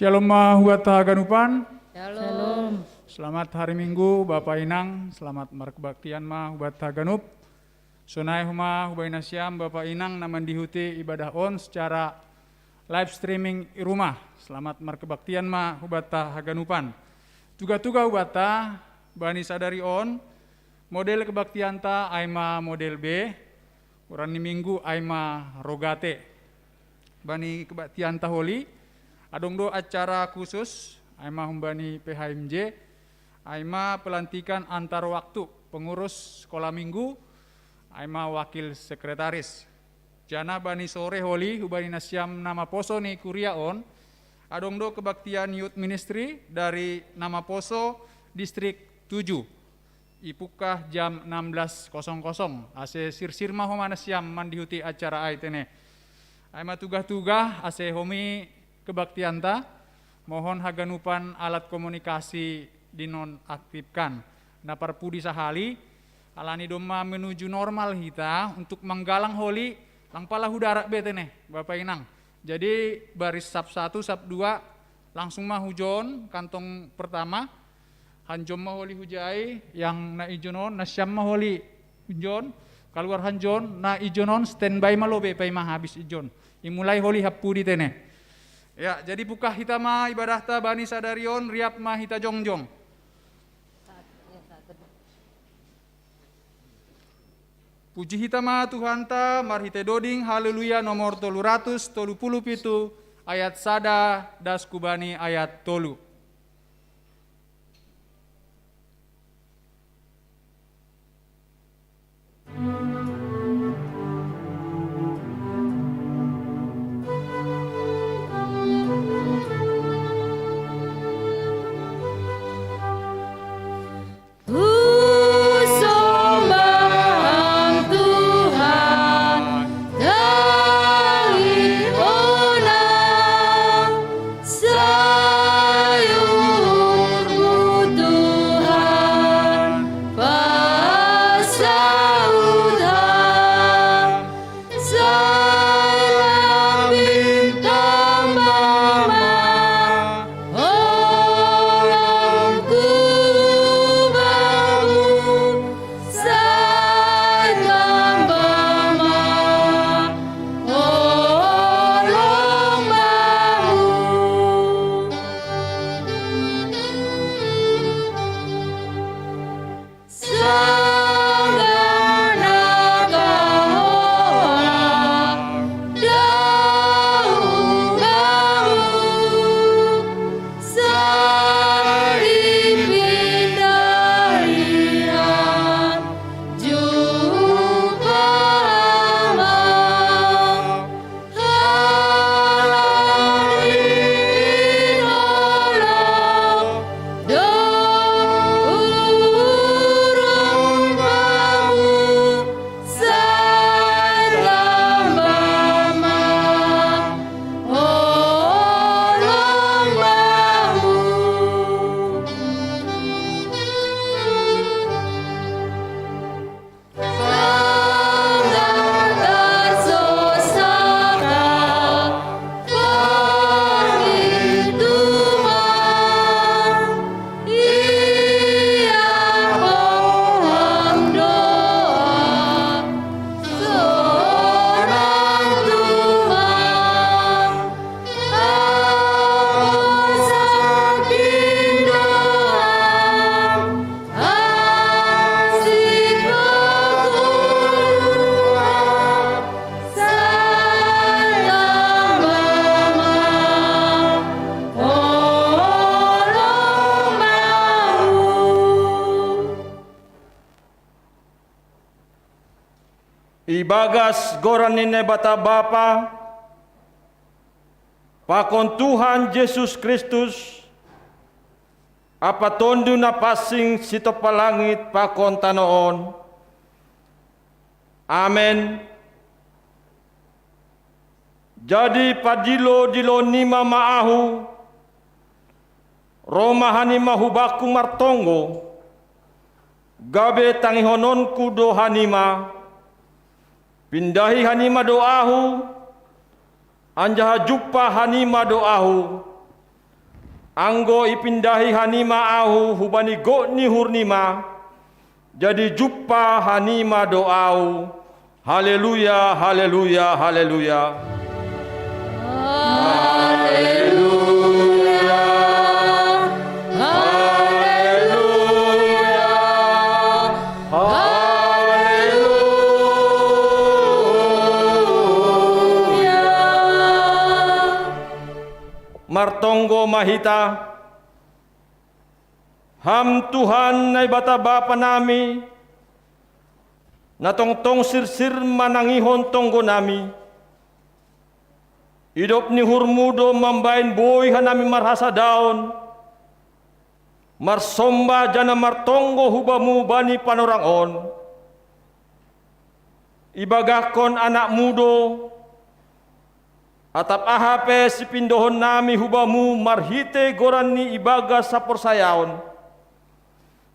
Shalom mahubata ganupan. Shalom. Selamat hari Minggu Bapak Inang, selamat markebaktian mahubata ganup. Sunai huma hubaina siam Bapak Inang naman dihuti ibadah on secara live streaming di rumah. Selamat markebaktian mahubata haganupan. Tuga-tuga hubata bani sadari on model kebaktian ta aima model B. Urani minggu aima rogate. Bani kebaktian ta holi adong do acara khusus aima humbani PHMJ aima pelantikan antar waktu pengurus sekolah minggu aima wakil sekretaris jana bani sore holi hubani nasyam nama poso ni kuria on adong do kebaktian youth ministry dari nama poso distrik 7 ipukah jam 16.00 ase sirsir mah homana siam mandihuti acara aitene aima tugah-tugah ase homi kebaktian ta mohon haganupan alat komunikasi dinonaktifkan naparpudi sahali alani doma menuju normal kita untuk menggalang holi langpalah udara betene Bapak Inang. Jadi baris sab 1 sab 2 langsung mah hujon kantong pertama hanjom mah holi hujai yang na ijonon na syam mah holi hujon keluar hanjon na ijonon standby malobe pai mah habis ijon imulai holi hapudi tene. Ya, jadi buka hita mah ibadah ta bani sadarion riap mah hita jongjong. Puji hita mah Tuhan ta mar hita doding haleluya nomor 337 ayat sada das kubani ayat 3. Ibagas goranine bata Bapa, pakon Tuhan Yesus Kristus, apa tondu na pasing sito palangit pakon tanoon. Amen. Jadi padilo nima maahu, Roma hanima hubaku martongo, gabe tangihononku do hanima, pindahi hanima doahu, anjaha juppa hanima doahu, anggo ipindahi hanima au hubani go ni hurnima, jadi jumpa hanima doau. Haleluya, haleluya, haleluya. Haleluya, haleluya, haleluya. Martonggo mahita, ham Tuhan na ibata Bapa nami, na tongtong sirsir manangihon tonggo nami, idop ni hurmudo mambain boy hanami marhasa daon, marsomba jana martonggo hubamu bani panorangon, ibagakon anak mudo, atap ahape si pindohon nami hubamu marhite goran ni ibaga sa porsayaon,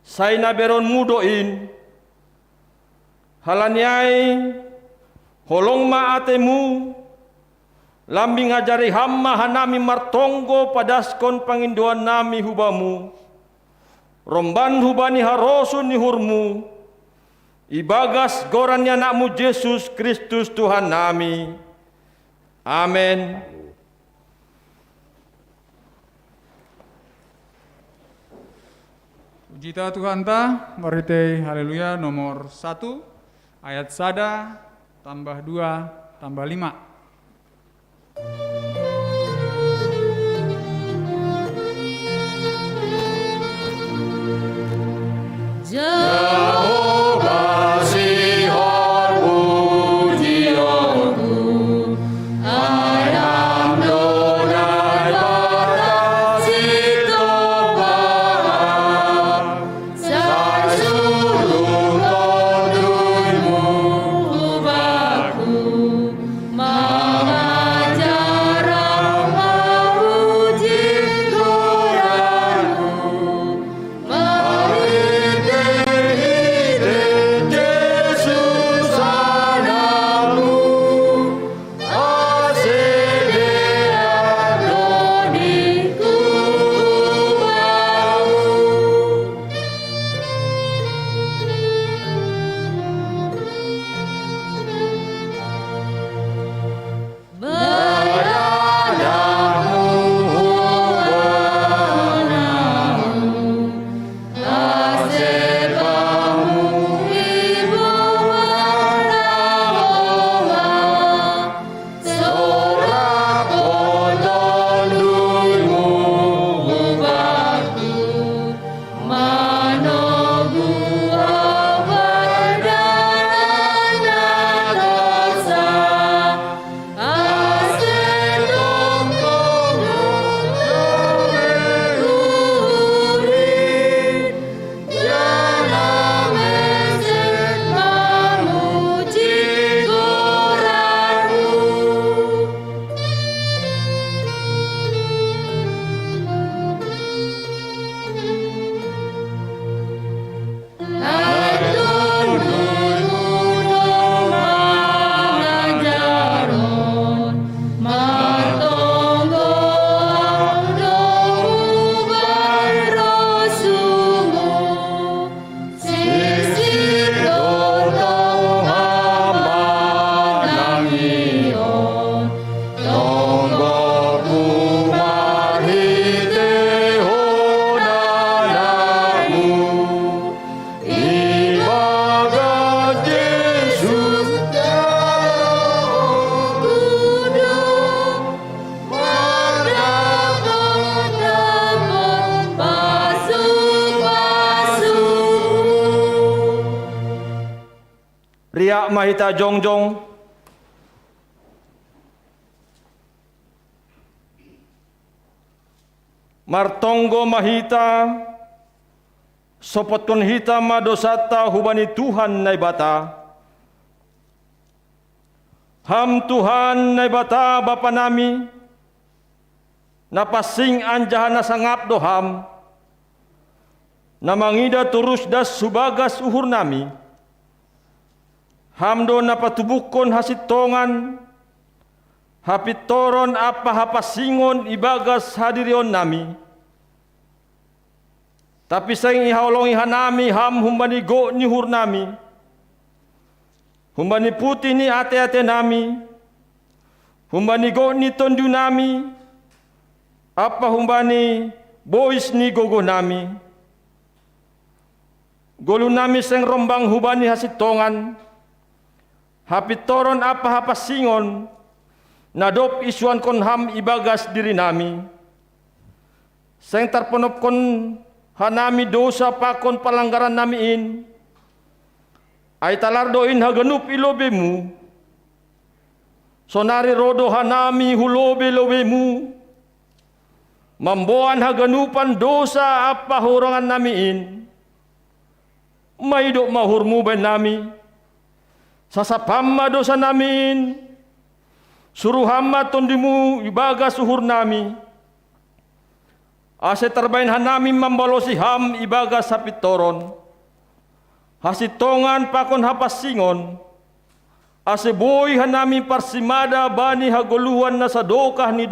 say na beron mudoin, halanyai holong maatemu, lambing ajari hamma hanami martonggo padaskon pangindoan nami hubamu, romban hubani harosun ni hurmu, ibagas gorannya anakmu Yesus Kristus Tuhan nami. Amin. Puji Tuhan ta, marite haleluya nomor 1 ayat sada tambah 2 tambah 5. Jehovah Sihon pujionku, ayam donai batasi topang, sasulung tonduymu hubaku, mengajar memuji Tuhanku, Riak mahita jongjong, martonggo mahita, sopotkon hita madosata hubani Tuhan naibata. Ham Tuhan naibata Bapa nami, napasing anjahan nasangap doham, namangida turus das subagas uhur nami, hamdo napatubukon hasitongan, hapitoron apa hapasingon ibagas hadirion nami, Tapi sing ihaulong ihanami ham humbani go ni hur nami. Humbani putih ni ate-ate nami. Humbani go ni tondu nami. Apa humbani bois ni gogo nami. Golu nami sing rombang hubani hasitongan. Hapitoron apa hapasingon. Nadop isuan kon ham ibagas diri nami. Seng terpenop kon hanami dosa pakon pelanggaran namiin. Ay talardoin haganup ilobemu. Sonari rodo hanami hulobe lobemu. Mamboan haganupan dosa apa hurangan namiin. Maidok mahurmu ben nami. Sasapamma dosa namiin. Suruh hamba tondimu ibaga suhur nami. Ase terbain hanami membalosi ham ibaga sapitoron. Hasitongan pakon hapasingon. Ase boy hanami parsimada bani hagoluhan na sa dokah ni.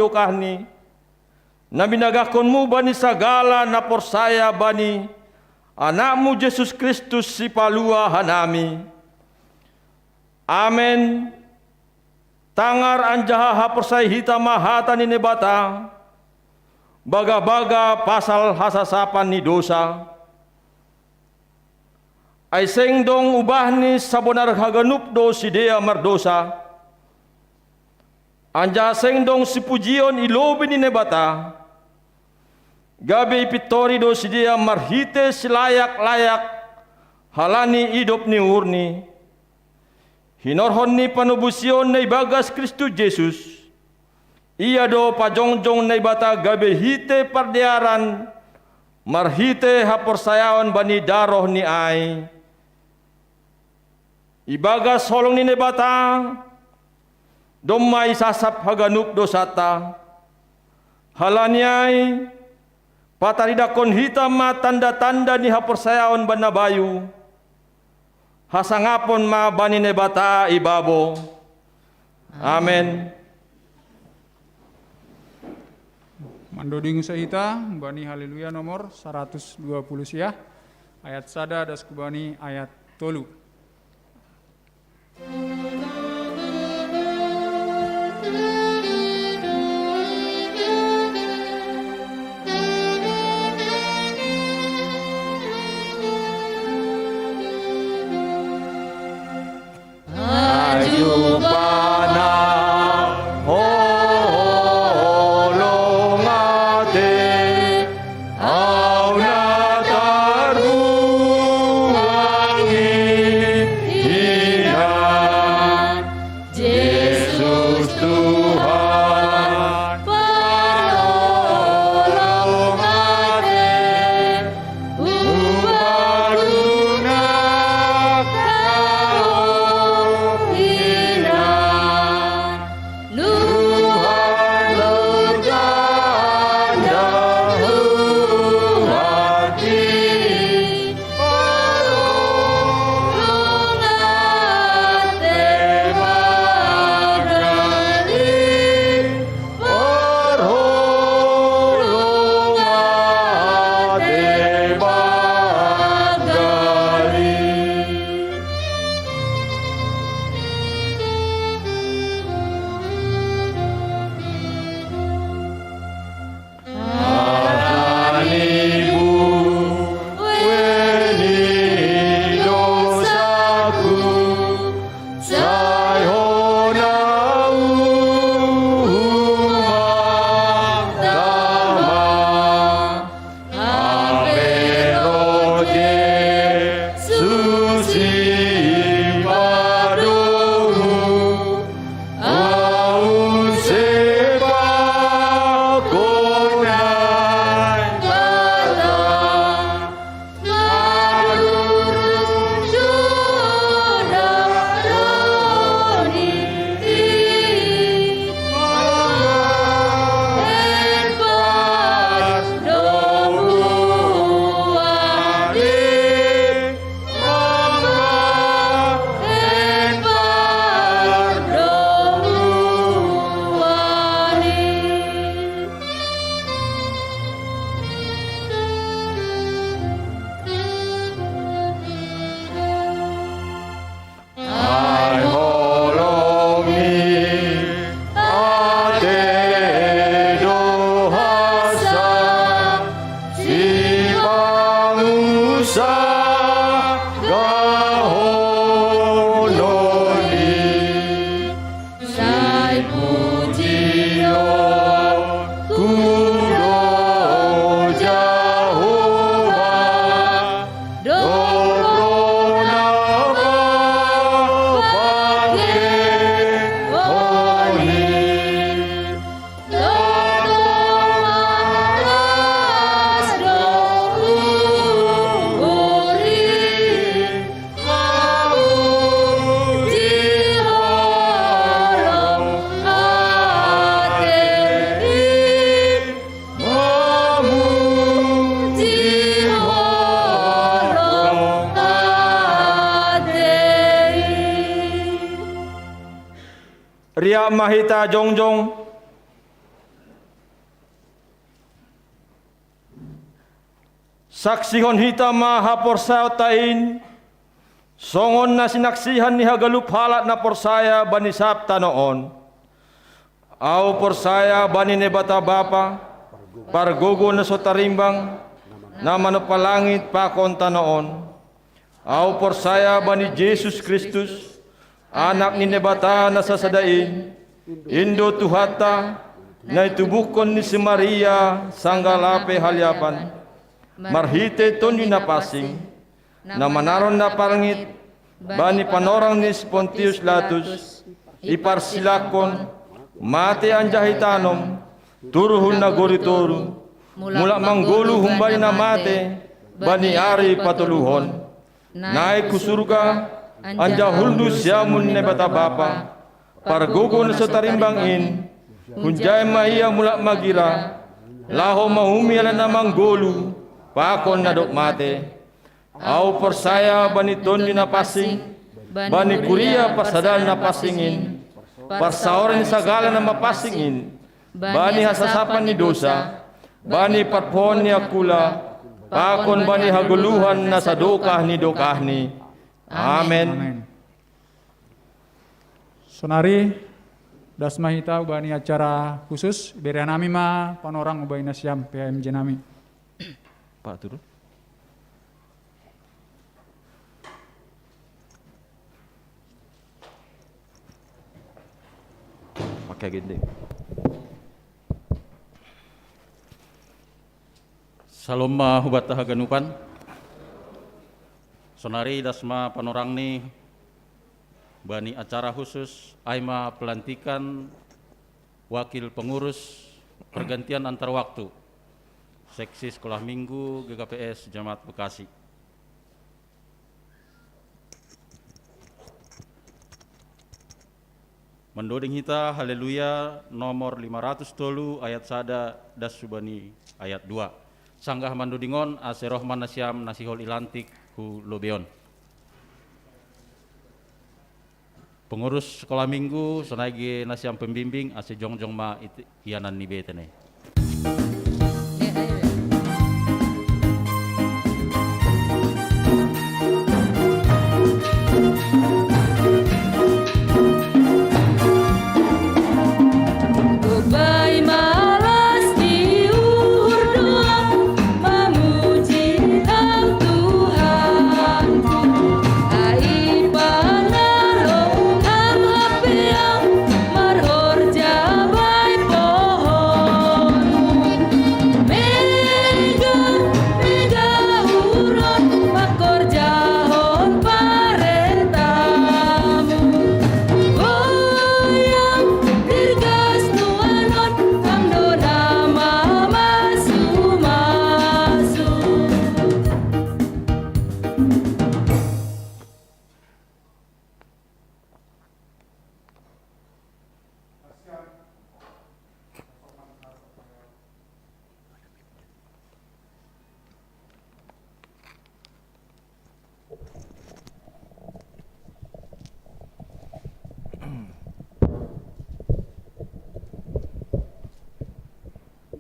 Nabinagakonmu bani sagala na porsaya bani. Anakmu Yesus Kristus si palua hanami. Amen. Tangar anjaha hapersai hita mahata ni nebata. Baga-baga pasal hasasapan ni dosa. Ay sengdong ubah ni sabonar haganup do si dea mardosa. Anja sengdong si pujion ilobi ni nebata. Gabi ipitori do si dea marhite silayak-layak. Halani idop ni urni. Hinorhon ni panubusion na ibagas Kristo Jesus. Iya do pajongjong na ibata gabe hite pardiaran. Marhite haporsayaon bani daroh ni ay. Ibagas holong ni nebata. Domay sasap haganup dosata. Halaniay. Pataridakon hitam ma tanda-tanda ni haporsayaon banabayu. Hasangapon ma bani nebata ibabo. Amen. Mandoding sahita bani haleluya nomor 120 ya. Ayat sada das kubani ayat tolu. Au na tarbuangi Ria Mahita Jongjong, saksihon hita mahaporsaya tain, songon na sinaksihan ni hagalup halat na porsaya bani sabta noon. Au porsaya bani nebata bapa, pargogo na sotarimbang, na manupalangit pakonta noon. Au porsaya bani Jesus Kristus, anak ni nebata na sasadain, Indo tuhata, na itubukon ni si Maria, sanggalape halyapan, marhite tonyo na pasing, na manaron na parangit, bani panorang ni Pontius Latus, iparsilakon, mate ang jahitanom, turuhun na goritoro, mula manggulu humbay na mate, bani ari patuluhon, naik kusurga, anja huldu siamun ne bata bapa, pargogo na sa tarimbangin, hunjay maiya mula magira, laho mahumiyala na manggulu, pakon na dok mate, au persaya bani tondi na pasing, bani kuria pasadal na pasingin, parsaoran sagala na mapasingin, bani hasasapan ni dosa, bani patpon ni akula, pakon bani haguluhan na sa dokah ni dokahni. Amen. Amen. Sonari dasmahita ubani acara khusus berian nami ma panorang ubay nasyam PMJ nami. Pak turun. Pakai gendeng. Salom hubat haganupan. Sonari dasma panorang ni bani acara khusus aima pelantikan wakil pengurus pergantian antar waktu seksi sekolah minggu GKPS Jemaat Bekasi. Mendoding hita haleluya nomor 500 ayat sada das subani ayat 2. Sanggah mandodingon ase rohman nasyam nasihol ilantik hu lobeon. Pengurus sekolah minggu sonage nasyam pembimbing ase jongjong ma hianan ni betene.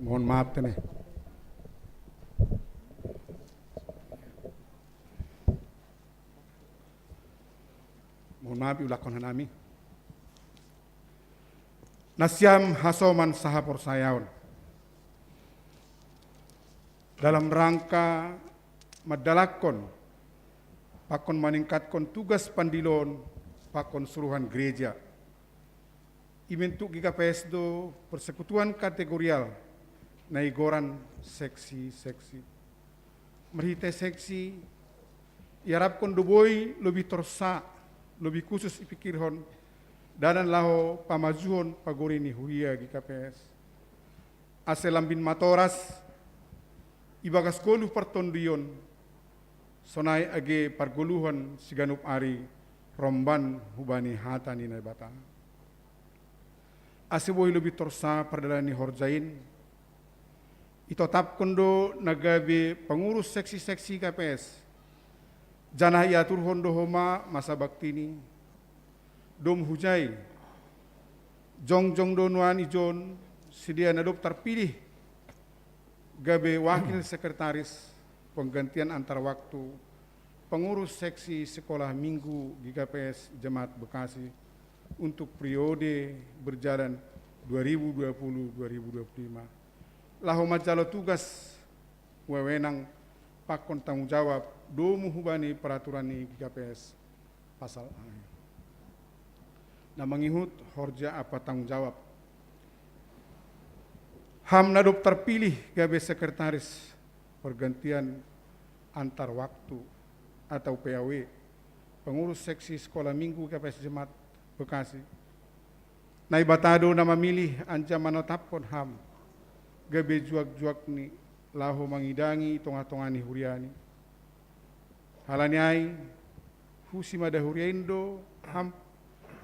Mohon maaf tene. Mohon maaf ulakon hanami. Nasyam hasoman saha porsayaon. Dalam rangka madalakon pakon meningkatkan tugas pandilon pakon suruhan gereja. Ibentuk GKPS do persekutuan kategorial naigoran seksi-seksi. Merhite seksi, iarap kondoboy lebih torsa, lebih khusus ipikirhon, danan laho pamajuhon pagorini huia GKPS. Aselambin matoras, ibagas goluh pertondion, sonai age pargoluhan siganup ari, romban hubani hatani naibata. Aseboy lebih torsa perdalani horjain, itotap kondo nagabe pengurus seksi-seksi KPS. Janah iatur hondo homa masa baktini. Dom hujai. Jongjong Donuan Ijon sedia nadop terpilih gabe wakil sekretaris penggantian antar waktu pengurus seksi sekolah minggu di KPS Jemaat Bekasi untuk periode berjalan 2020-2025. Lahu majalo tugas wewenang pakon tanggung jawab domu hubani peraturan ni KPS pasal A. Nah mengihut horja apa tanggung jawab. Ham nadop terpilih gabe sekretaris pergantian antar waktu atau PAW pengurus seksi sekolah minggu KPS Jemaat Bekasi. Nai batado nama milih anja manotapkon ham gabe juak-juak ni lahu mangidangi tonga-tongani huriani. Halaniai husi mada huriaindo ham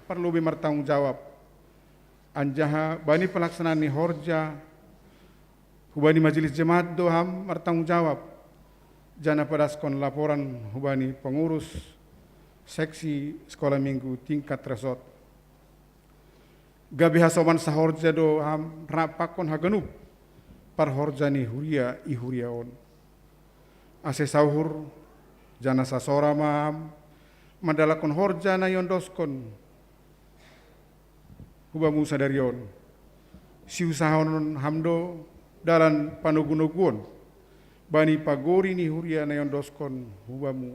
perlu bertanggung jawab. Anjaha bani pelaksanaan ni horja hubani majelis jemaat do ham bertanggung jawab. Jana padaskon laporan hubani pengurus seksi sekolah minggu tingkat resort. Gabi hasoman sahorja do ham rapakon hagenup par horja ni huria i huriaon. Ase sahur jana sasora mam mandalakon horja na yondoskon hubamu sadarion. Si usahon hamdo dalan panugunuguon bani pagori ni huria na yondoskon hubamu.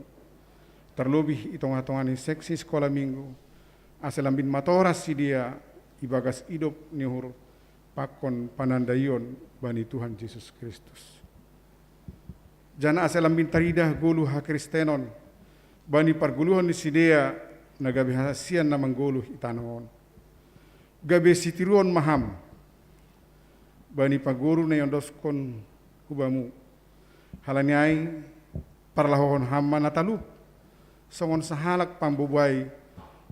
Terlebih itong-atongani seksi sekolah minggu ase lambin matoras si dia ibagas hidup nihur pakon panandayon bani Tuhan Yesus Kristus. Jana ase lambin taridah gulu ha Kristenon bani parguluhan ni sidea nagabi hasian na mangguluh itanongon. Gabe sitiruon maham bani paguru na yondoskon hubamu. Halaniai parlahon hamma natalu songon sahalak pambubuay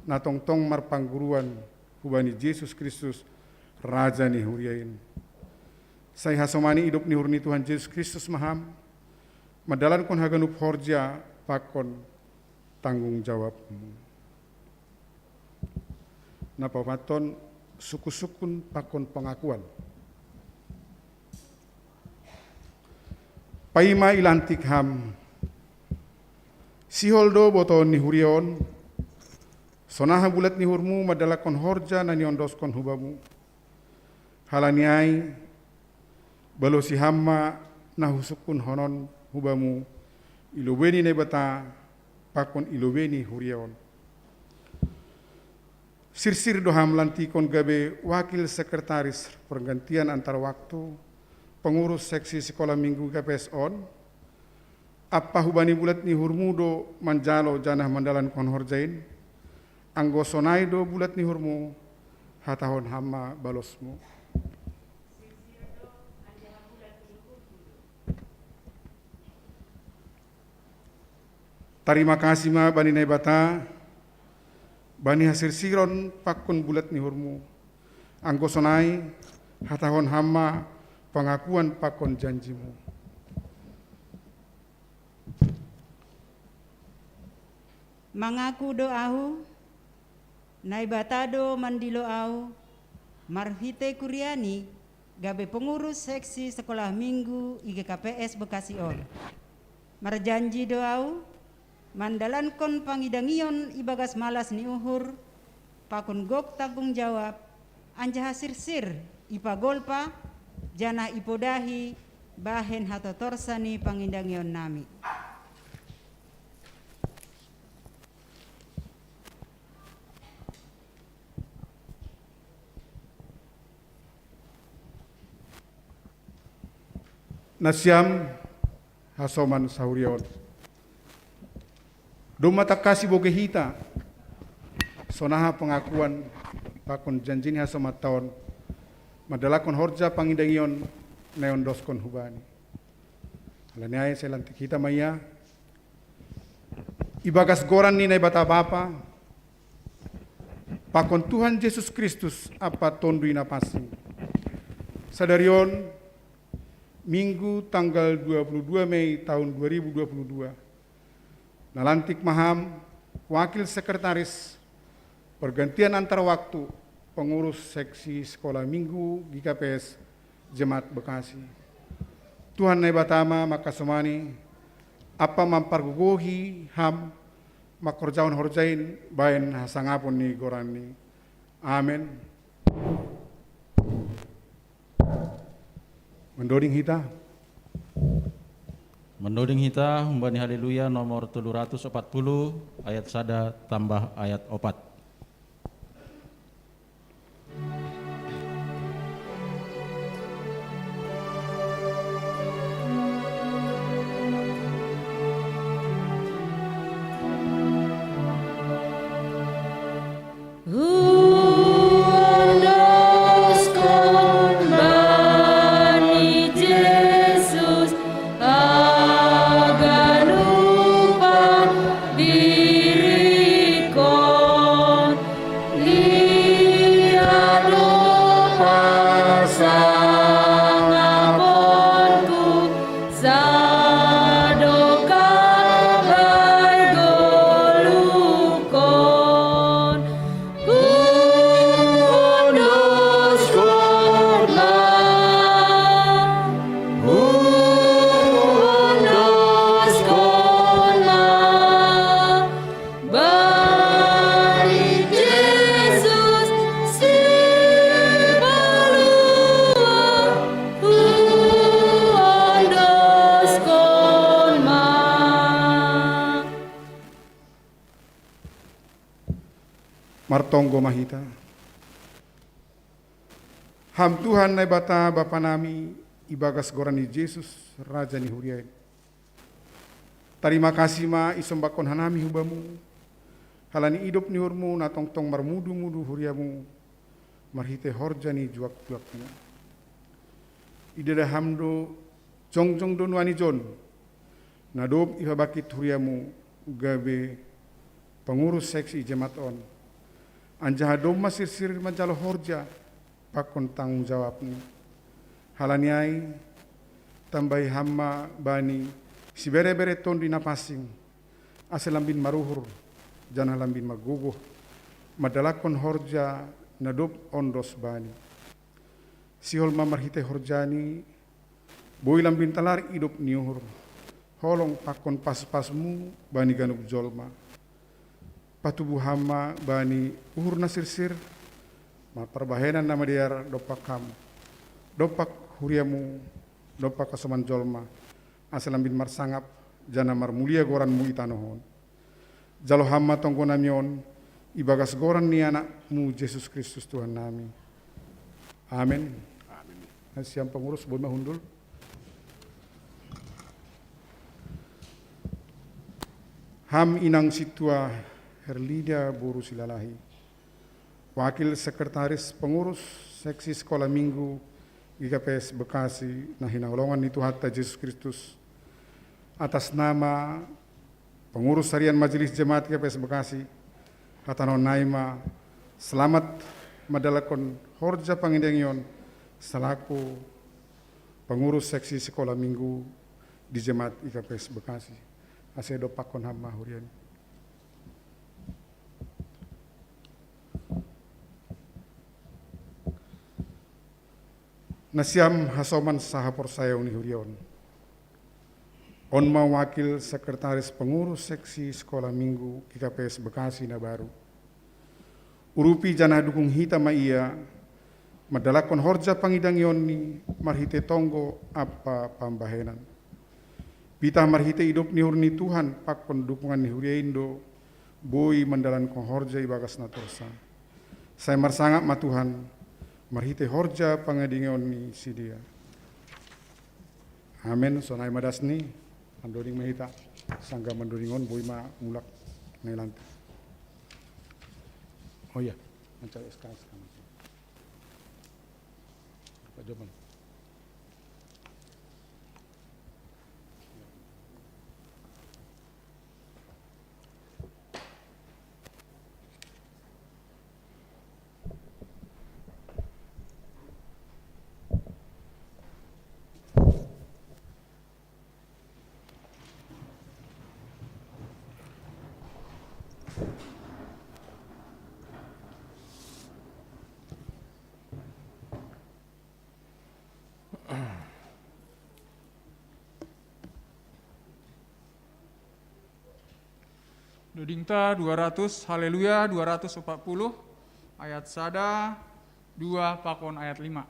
na tongtong marpangguruan hubani Yesus Kristus Raja ni huriain. Say hasomani hidup ni hurni Tuhan Yesus Kristus maham madalan kon haganup horja pakon tanggung jawabmu. Napawaton suku-sukun pakon pengakuan. Paima ilantik ham siholdo boton ni hurion sonaha bulat ni hurmu madalakon horja na niondoskon hubamu. Halaniai balo si hamma na husukun honon hubamu ilobeni ne bata pakon ilobeni hurion. Sirsir doham lantikon gabe wakil sekretaris pergantian antar waktu pengurus seksi sekolah minggu KPS on apa hubani bulat ni hurmudo manjalo janah mandalan kon horjain anggo sonai do bulat ni hurmu hatahon hamma balosmu. Terima kasih ma bani naibata bani hasil siron pakun bulat ni hurmu anggo sonai hatahon hamma pengakuan pakon janjimu. Mangaku doahu, naibatado mandilo au, marhite kuriani, gabe pengurus seksi sekolah minggu IGKPS Bekasi on. Marjanji doau, mandalankon pangidangion ibagas malas ni uhur, pakon gok tanggung jawab, anja hasir-sir ipagolpa, jana ipodahi, bahen hatotorsani pangidangion nami. Nasyam hasoman sahurion. Dumata kasih bogehita. Sonaha pengakuan pakon janjini hasomat tahun. Madalakon horja pangidangion neon doskon hubani. Alaniai selantik kita maya. Ibagas goran ni bata bapa. Pakon Tuhan Yesus Kristus apa tondui napasi. Sadarion Minggu tanggal 22 Mei tahun 2022. Nalantik maham wakil sekretaris pergantian antar waktu pengurus seksi sekolah minggu GKPS Jemaat Bekasi. Tuhan nai batama maka semani apa mampargugohi ham makorjaun horjain bain hasangapun ni gorani. Amin. Mendoding hita. Mendoding hita humbani haleluya nomor 340 ayat sada tambah ayat 4. Martonggo mahita. Ham Tuhan nai bata Bapa nami ibagas gorani Yesus Raja ni huriain. Terima kasih ma isombakon hanami hubamu. Halani hidup ni hurmu na tong marmudu-mudu huriamu. Marhite horja ni juak-juakmu. Idada hamdo jong-jong don wani jon. Nadob ibabakit huriamu gabe pengurus seksi jemaat on. Anjaha doma sir manjalo horja pakon tanggung jawab ni. Halaniai tambai hamma bani si bere-bere ton di napasing aselambin maruhur jana lambin maguguh madalakon horja nadop ondos bani. Sihol mamarhite horjani boy lambin talar hidup niuhur holong pakon pas-pasmu bani ganuk jolma. Patubuh hama bani uhur nasir-sir ma perbahenan nama diar dopak kam dopak huriamu dopak kasoman jolma aselambin marsangap jana mar mulia goran mu itanohon jalo hama tonggo namion ibagas goran ni anakmu Yesus Kristus Tuhan nami. Amin. Siam pengurus boleh mahundul. Ham inang situa Herlida Boru Silalahi, Wakil Sekretaris Pengurus Seksi Sekolah Minggu GKPS Bekasi, nah hinaulongan itu hatta Yesus Kristus, atas nama Pengurus Harian Majelis Jemaat GKPS Bekasi, hatanon naima, selamat madalakon horja pangindengion selaku Pengurus Seksi Sekolah Minggu di Jemaat GKPS Bekasi. Asedo pakon hamma hurian. Nasiam hasoman sahapor saya uni hurion. Onma wakil sekretaris pengurus seksi sekolah minggu GKPS Bekasi na baru. Urupi jana dukung hita ma iya madalakon horja pangidangion ni marhite tonggo apa pambahenan. Pita marhite hidup ni hurni Tuhan pakon dukungan ni huria Indo boy mandalan kon horja ibagas natursa. Saya marsangap ma Tuhan marhite horja pangadingon ni sidia. Amin. Sonai madasni mandoring mahita sangga mandoringon boy ma mulak nailanti. Oh iya, mencari SKS kamu. Pak Joman. Dodingta 200, Haleluya 240, ayat sada 2 pakon ayat 5.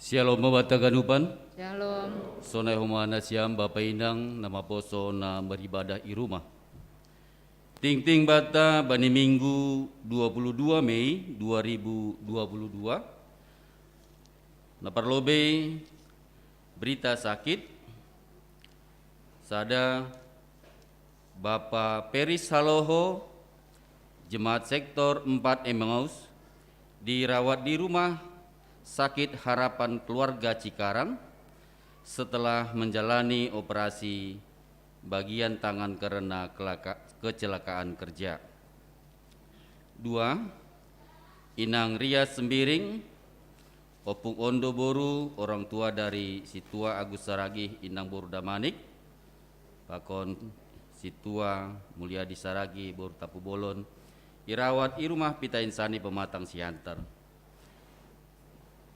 Shalom mabata ganupan. Shalom. Sonai humana siam Bapa Inang nama poso na beribadah di rumah. Ting bata bani Minggu 22 Mei 2022. Naparlobe berita sakit. Sada Bapak Peris Haloho Jemaat Sektor 4 Emmaus dirawat di rumah sakit Harapan Keluarga Cikarang setelah menjalani operasi bagian tangan karena kecelakaan kerja. 2. Inang Ria Sembiring, Opung Ondo Boru, orang tua dari Situa Agus Saragih Inang Boru Damanik, Pakon Situa Mulyadi Saragih Boru Tapu Bolon, dirawat di rumah Pita Insani Pematang Siantar.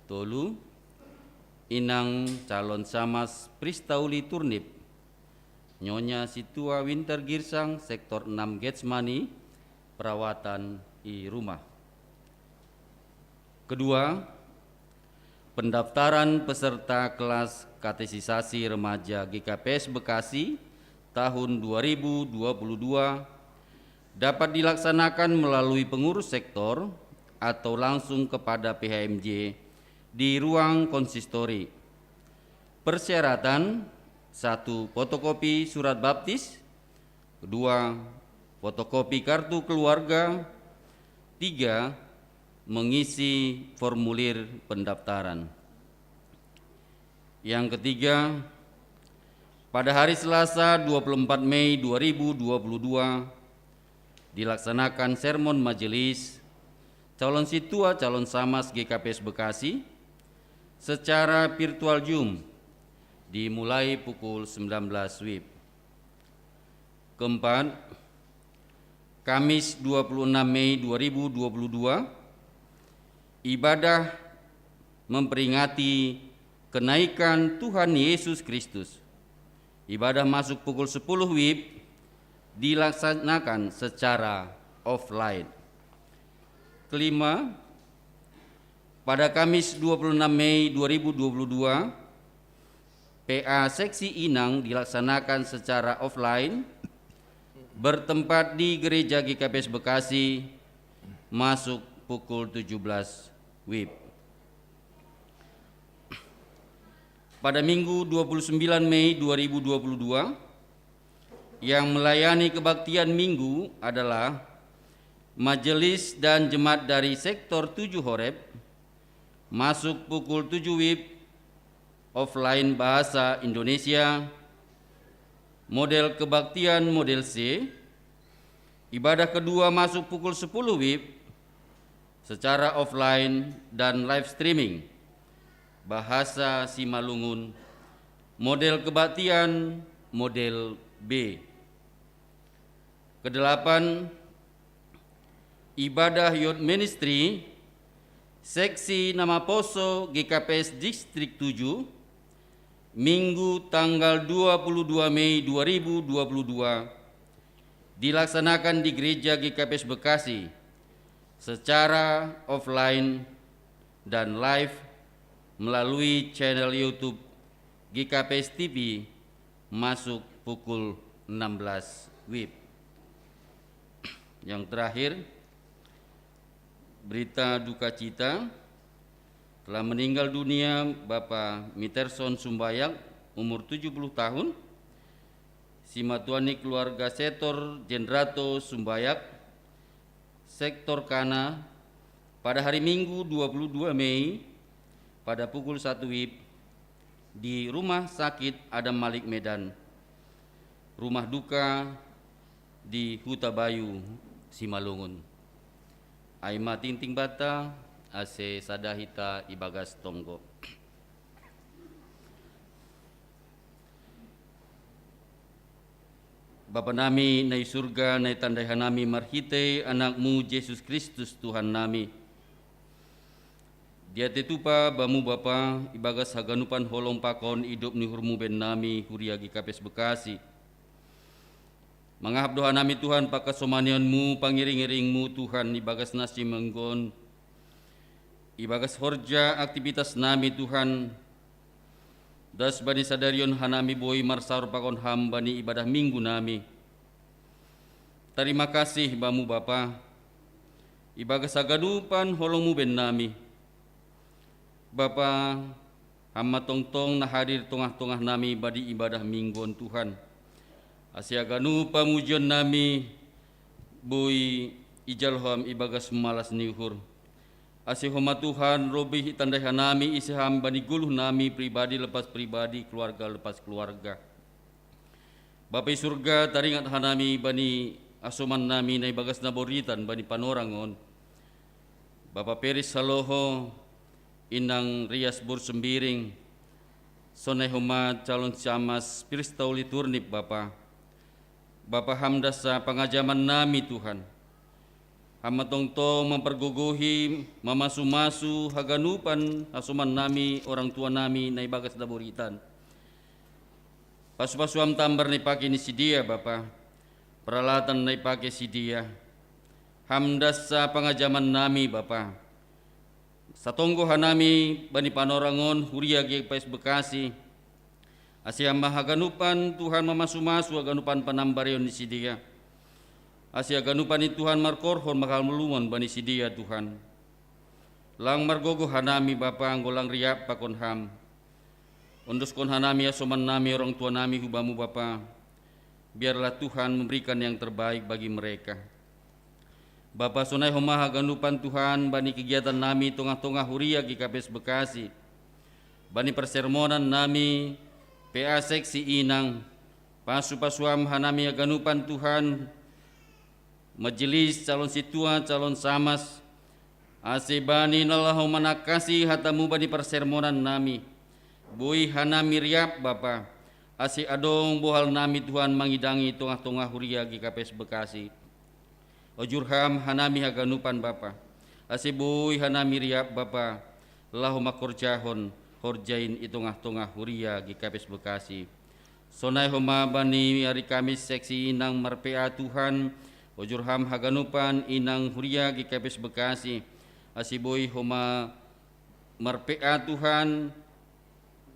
Tolu, Inang calon Samas Pristauli Turnip, Nyonya Situa Winter Girsang Sektor 6 Getsmani, perawatan di rumah. Kedua, pendaftaran peserta kelas katesisasi remaja GKPS Bekasi tahun 2022 dapat dilaksanakan melalui pengurus sektor atau langsung kepada PHMJ di ruang konsistori. Persyaratan: 1. Fotokopi surat baptis. 2. Fotokopi kartu keluarga. 3. Mengisi formulir pendaftaran. Yang ketiga, Pada hari Selasa 24 Mei 2022 dilaksanakan sermon majelis calon situa calon samas GKPS Bekasi secara virtual Zoom dimulai pukul 19 WIB. Keempat, Kamis 26 Mei 2022 ibadah memperingati kenaikan Tuhan Yesus Kristus. Ibadah masuk pukul 10 WIB dilaksanakan secara offline. Kelima, pada Kamis 26 Mei 2022, PA Seksi Inang dilaksanakan secara offline bertempat di Gereja GKPS Bekasi masuk pukul 17 WIB. Pada Minggu 29 Mei 2022 yang melayani kebaktian Minggu adalah majelis dan jemaat dari sektor 7 Horeb masuk pukul 7 WIB offline bahasa Indonesia model kebaktian model C. Ibadah kedua masuk pukul 10 WIB secara offline dan live streaming bahasa Simalungun model kebaktian model B. Kedelapan, ibadah Youth Ministry Seksi Nama Poso GKPS Distrik 7 Minggu tanggal 22 Mei 2022 dilaksanakan di Gereja GKPS Bekasi secara offline dan live melalui channel YouTube GKPS TV masuk pukul 16 WIB. Yang terakhir, berita duka cita telah meninggal dunia Bapak Miterson Sumbayak umur 70 tahun, Simatuani keluarga Setor Jendrato Sumbayak, Sektor Kana pada hari Minggu 22 Mei pada pukul 1 WIB di Rumah Sakit Adam Malik Medan, rumah duka di Huta Bayu, Simalungun. Aima Tinting Bata, Ase Sadahita Ibagas Tonggo. Bapa nami nai surga nai tandai hanami marhite anakmu Yesus Kristus Tuhan nami. Dia tetupa bamu bapa ibagas haganupan holong pakon hidup ni hurmu ben nami huria GKPS Bekasi. Mangahap doa nami Tuhan pakasomanianmu pangiring-iringmu Tuhan ibagas nasi menggon. Ibagas horja aktivitas nami Tuhan. Das bani sadarion hanami boy marsar pakon hamba ni ibadah minggu nami. Terima kasih bamu bapa. Ibagas haganupan holongmu ben nami. Bapa, hamba tongtong na hadir tengah-tengah nami badi ibadah mingguan Tuhan. Asiaganu pamujian nami bui ijalham ibagas malas niuhur. Asihoma Tuhan robih tandai nami isiham bani guluh nami pribadi lepas pribadi, keluarga lepas keluarga. Bapa surga taringat hanami bani asoman nami na ibagas naboritan bani panorangon. Bapa Peris Saloho Inang Rias Bursembiring, Sonehoma calon camas Piristauli Turnip Bapa. Bapa hamdasa pengajaman nami Tuhan. Hamba tongtong mempergogohi, mamasu-masu haganupan asuman nami orang tua nami na ibagas daburitan. Pasu-pasuam tambar na ipake ni sidia Bapa. Peralatan na ipake sidia. Hamdasa pengajaman nami Bapa. Satonggo hanami bani panorangon huria GKPS Bekasi. Asia mahaganupan Tuhan mamasu-masu haganupan panambarion ni sidia. Asia ganupan ni Tuhan markorhon makal melumon bani sidia Tuhan. Lang margogo hanami Bapa anggolang riap pakon ham. Undus kon hanami asoman nami orang tua nami hubamu Bapa. Biarlah Tuhan memberikan yang terbaik bagi mereka. Bapa sonai homaha ganupan Tuhan bani kegiatan nami tengah-tengah huria GKPS Bekasi. Bani persermonan nami PA Seksi Inang, Pasu-pasuam hanami aganupan Tuhan, Majelis calon situa, calon samas, asebani nalahu manakasi hatamu bani persermonan nami, bui hanami riap Bapa, ase adong bohal nami Tuhan mangidangi tongah-tongah huria GKPS Bekasi, ojurham hanami haganupan Bapa, ase bui hanami riap Bapa, lahu makorjahon, horjain itongah-tongah huria GKPS Bekasi. Sonai homa bani hari Kamis Seksi Inang Marpea Tuhan, ojurham haganupan Inang huria GKPS Bekasi, asiboy homa Marpea Tuhan,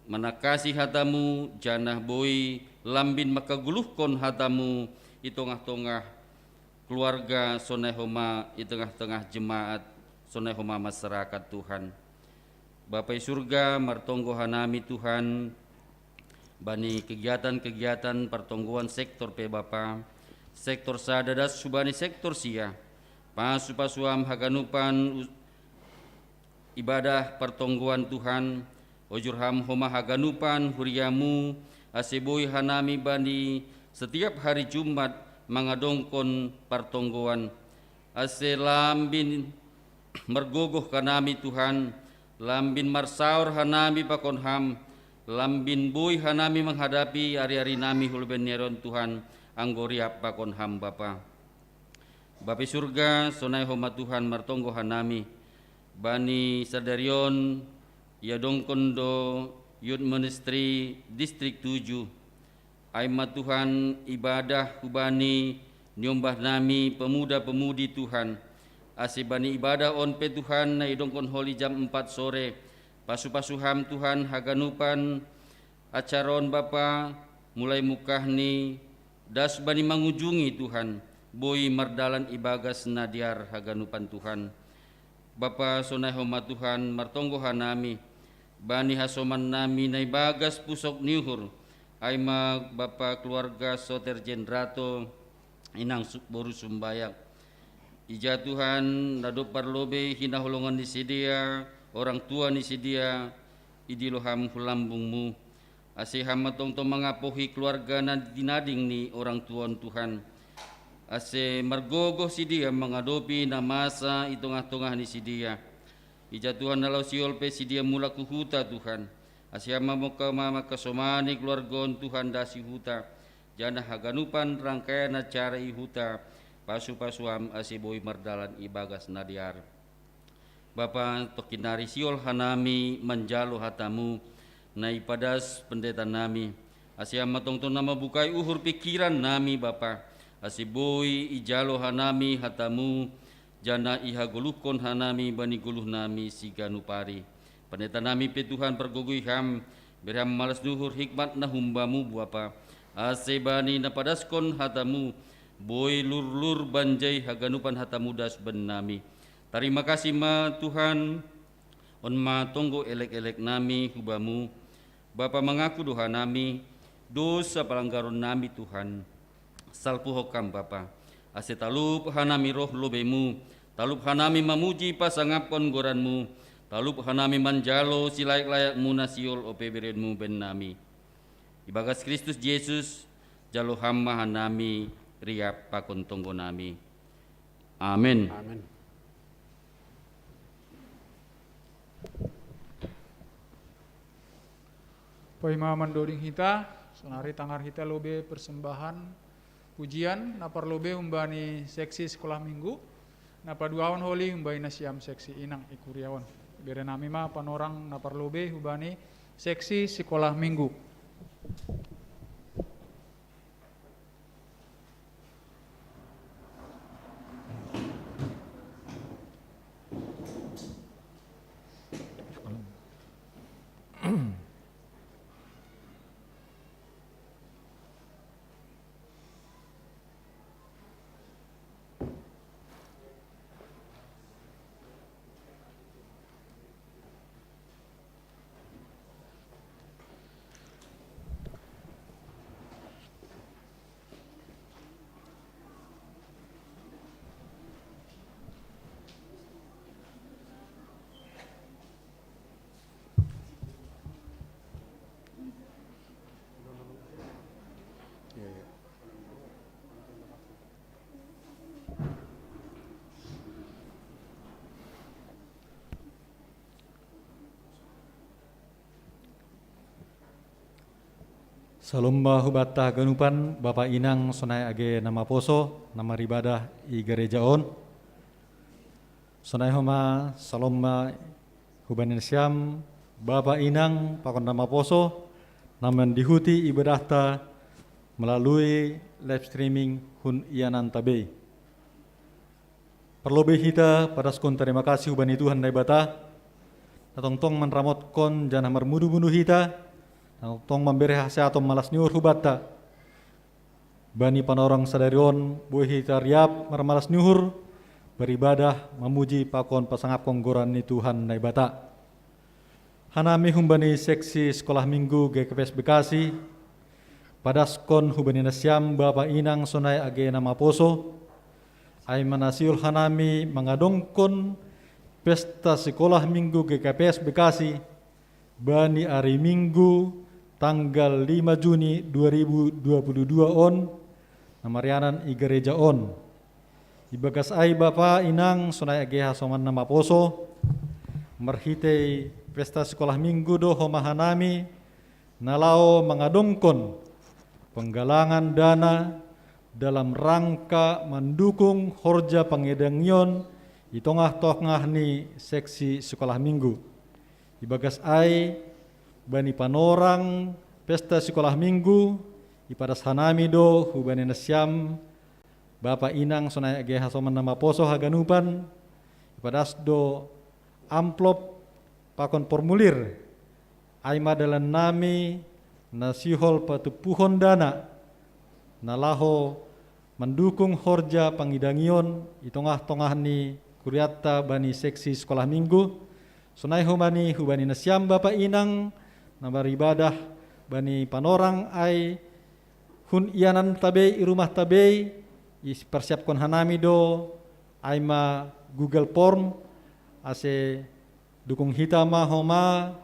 manakasi hatamu, janah boy lambin makaguluhkon hatamu, itongah-tongah keluarga, sonai homa itengah-tengah jemaat, sonai homa masyarakat Tuhan. Bapai surga martonggo hanami Tuhan, bani kegiatan-kegiatan pertonggoan sektor pe Bapa, sektor sadadas subani sektor sia, pasu-pasuam haganupan ibadah pertonggoan Tuhan, ojurham homa haganupan huriamu, aseboy hanami bani setiap hari Jumat mangadongkon pertonggoan, ase lambin mergogoh kanami Tuhan, lambin marsaur hanami pakonham, lambin boy hanami menghadapi hari-hari nami hulben neron Tuhan, anggoriap pakonham Bapa. Bapi surga sonai homa Tuhan martonggo hanami, bani sadarion ya dongkondo Youth Ministry Distrik 7, aima Tuhan ibadah kubani nyombah nami pemuda-pemudi Tuhan, asibani ibadah on pe Tuhan na idongkon holi jam 4 sore, pasu-pasuham Tuhan haganupan acaron Bapa mulai mukahni das bani mengunjungi Tuhan, boy mardalan ibagas nadiar haganupan Tuhan. Bapa sonai homa Tuhan martonggo hanami, bani hasoman nami na ibagas pusok niuhur, aima Bapa keluarga Soter Jendrato Inang boru sumbayak, ija Tuhan nado parlobe hinahulungan di sidia, orang tua di sidia, idiloham hulambungmu, asiham matong-tong mengapuhi keluarga na dinading ni orang tuan Tuhan, ase margogoh sidia mengadopi namasa itongah-tongah ni sidia, ija Tuhan nalau siol pe sidia mula kuhuta Tuhan, asiham mama kasomani keluargon Tuhan dasi huta, jana haganupan rangkaian acara ihuta, pasu-pasuam asiboy mardalan ibagas nadiar. Bapa tokinari siol hanami menjalo hatamu, na ipadas pendeta nami, asyam matongton nama bukai uhur pikiran nami Bapa, asiboy ijalo hanami hatamu, jana ihagulukon hanami bani guluh nami siganupari. Pendeta nami pe Tuhan pergugui ham, berham malas duhur hikmat na humbamu Bapa, asebani na padaskon hatamu, boy lur-lur banjai haganupan hatamu das ben nami. Terima kasih ma Tuhan, on ma tonggo elek-elek nami hubamu, Bapa mengaku doa nami, dosa pelanggaran nami Tuhan, salpu hokam Bapa, ase talup hanami roh lobemu, talup hanami memuji pasangapon goranmu, talup hanami manjalo silayak-layakmu nasiol ope berenmu ben nami. Ibagas Kristus Yesus, jalo hamba hanami riap pakon tonggo nami. Amin. Amin. Poima mandoding hita, sonari tangar hita lobe persembahan pujian, napar lobe umbani seksi sekolah minggu, napa duawan holi umbani nasiam seksi inang ikuriawan. Bere nami ma panorang napar lobe umbani seksi sekolah minggu. Salomba hubata ganupan Bapak Inang sonai age nama poso nama ribadah i gereja on. Sonai homa salomba hubanin siam Bapak Inang pakon nama poso naman dihuti ibadahta melalui live streaming hun ianan tabe. Perlobe hita pada skon terima kasih hubani Tuhan dai bata. Natong-tong menramot kon janah mermudu-mudu hita. Tong memberi hasil atau malas niur hubata bani panorang sadarion buhi tariap marmalas niur beribadah memuji pakon pasangap konggoran ni Tuhan nai bata. Hanami humbani seksi sekolah minggu GKPS Bekasi padaskon hubani nasiam Bapak Inang sonai age nama poso ay manasiul hanami mengadongkon pesta sekolah minggu GKPS Bekasi bani hari Minggu tanggal 5 Juni 2022 on namarianan i gereja on. Ibagas ai Bapak Inang sonai age hasoman nama poso marhite pesta sekolah minggu do homahanami nalao mengadongkon penggalangan dana dalam rangka mendukung horja pangedangyon i tongah-tongah ni seksi sekolah minggu. Ibagas ai bani panorang pesta sekolah minggu ipadas hanami do hubani nasiam Bapak Inang sonai age hasoman nama poso haganupan ipadas do amplop pakon formulir ai madalan nami nasihol patupuhon dana nalaho mendukung horja pangidangion i tongah-tongah ni kuriatta bani seksi sekolah minggu sonai hubani nasiam Bapak Inang nabar ibadah bani panorang ai hun ianan tabe i rumah tabe i persiapkan hanami do ai ma Google Form ase dukung hita ma homa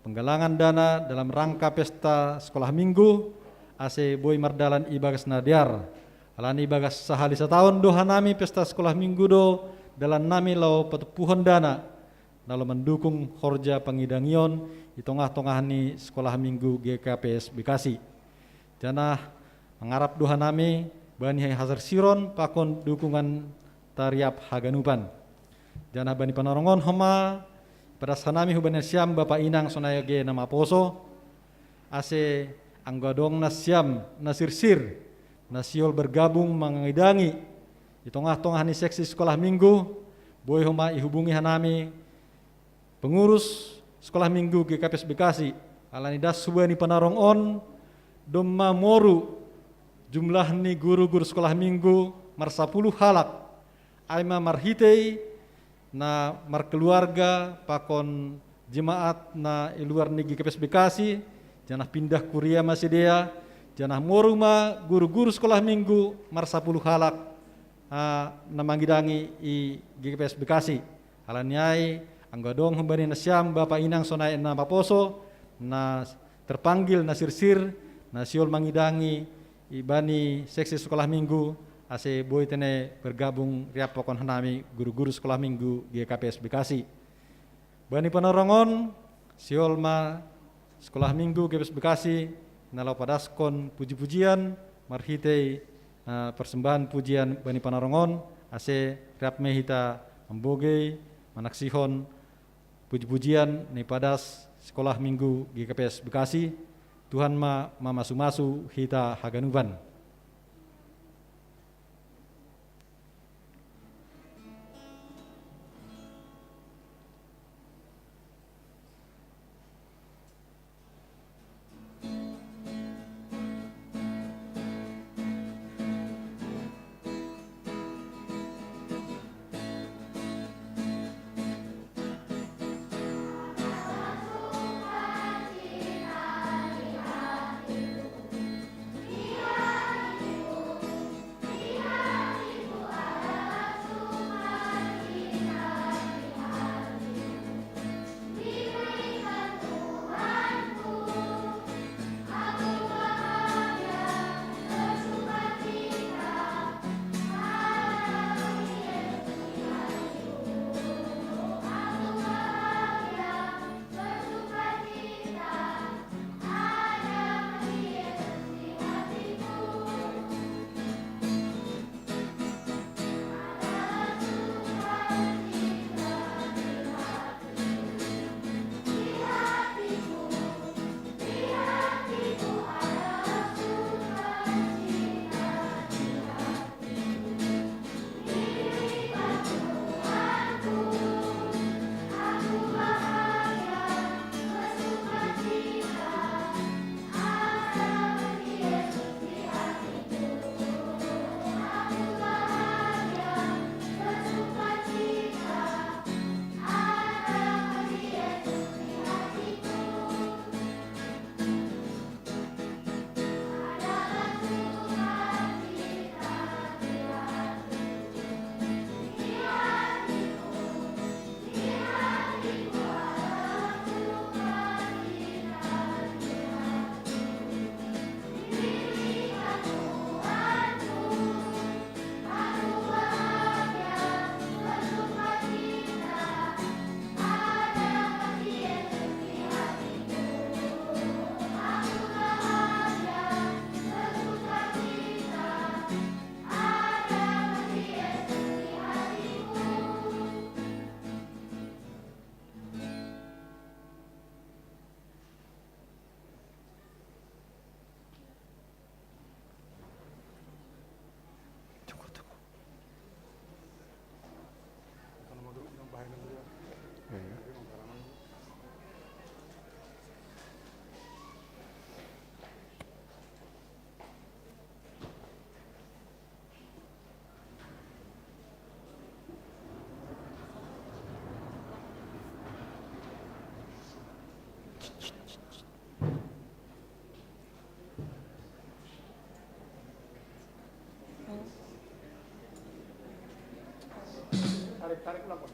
penggalangan dana dalam rangka pesta sekolah minggu ase boy mardalan ibagas nadiar alani ibagas sahali setahun do hanami pesta sekolah minggu do dalam nami lau petupuhon dana dalam mendukung horja pangidangion di tengah-tengah ni sekolah minggu GKPS Bekasi. Janah mengarap doa nami bani hazar siron pakon dukungan tariap haganupan. Janah bani panorongon homa pada sanami hubani siam Bapak Inang sonai age nama poso ase anggadong nasiam nasirsir nasiol bergabung mengidangi di tengah-tengah ni seksi sekolah minggu boy homa ihubungi hanami pengurus sekolah minggu GKPS Bekasi alani das subani panarong on domma moru jumlah ni guru-guru sekolah minggu mar 10 halak aima marhitei na mar keluarga pakon jemaat na luar ni GKPS Bekasi janah pindah kuria masih dia janah moru ma guru-guru sekolah minggu mar 10 halak na manggidangi i GKPS Bekasi alaniai anggadong hembani nasiam Bapak Inang sonai na paposo na terpanggil na sirsir na siol mangidangi ibani seksi sekolah minggu ase boy tene bergabung riap pokon hanami guru-guru sekolah minggu GKPS Bekasi. Bani panorongon siol ma sekolah minggu GKPS Bekasi nalau padaskon puji-pujian marhitei persembahan pujian bani panorongon ase riap mehita memboge manaksihon puji-pujian ni padas sekolah minggu GKPS Bekasi Tuhan ma masu-masu hita haganuban. Dia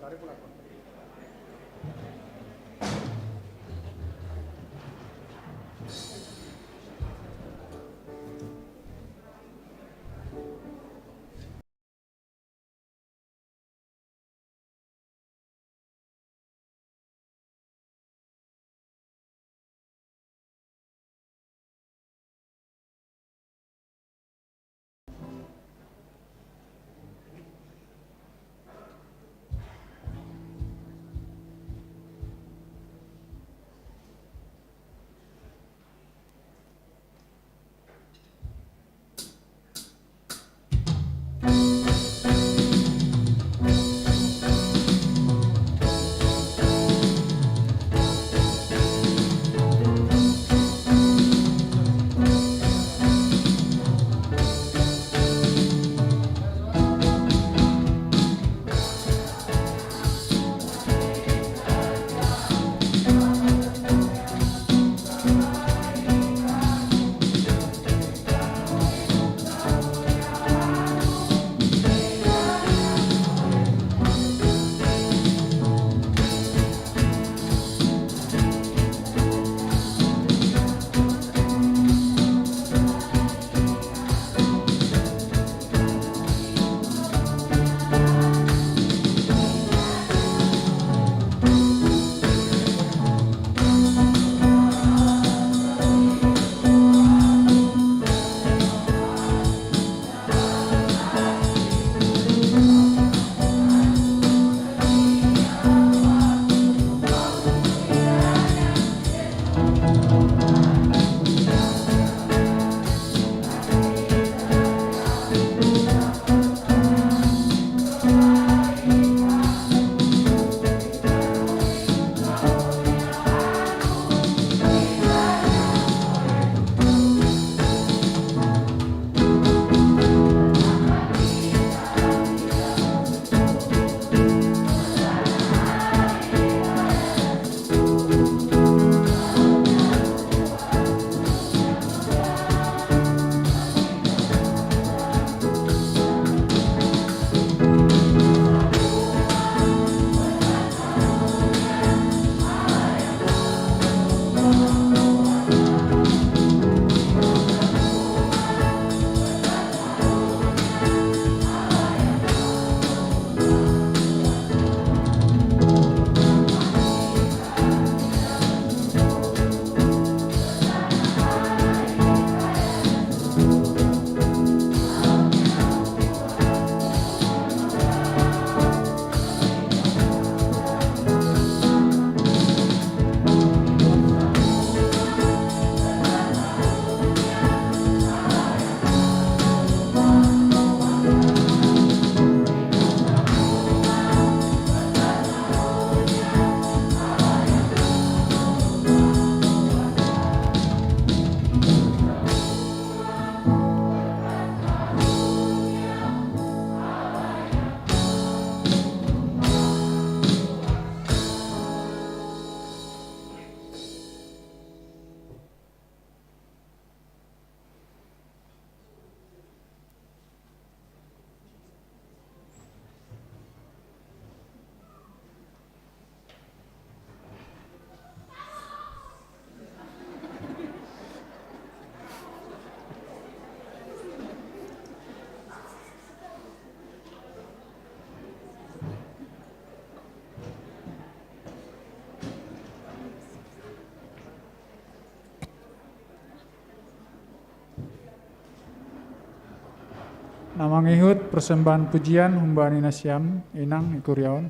Tarik pulang. Namang ihut persembahan pujian humbani nasiam inang ikuriaon.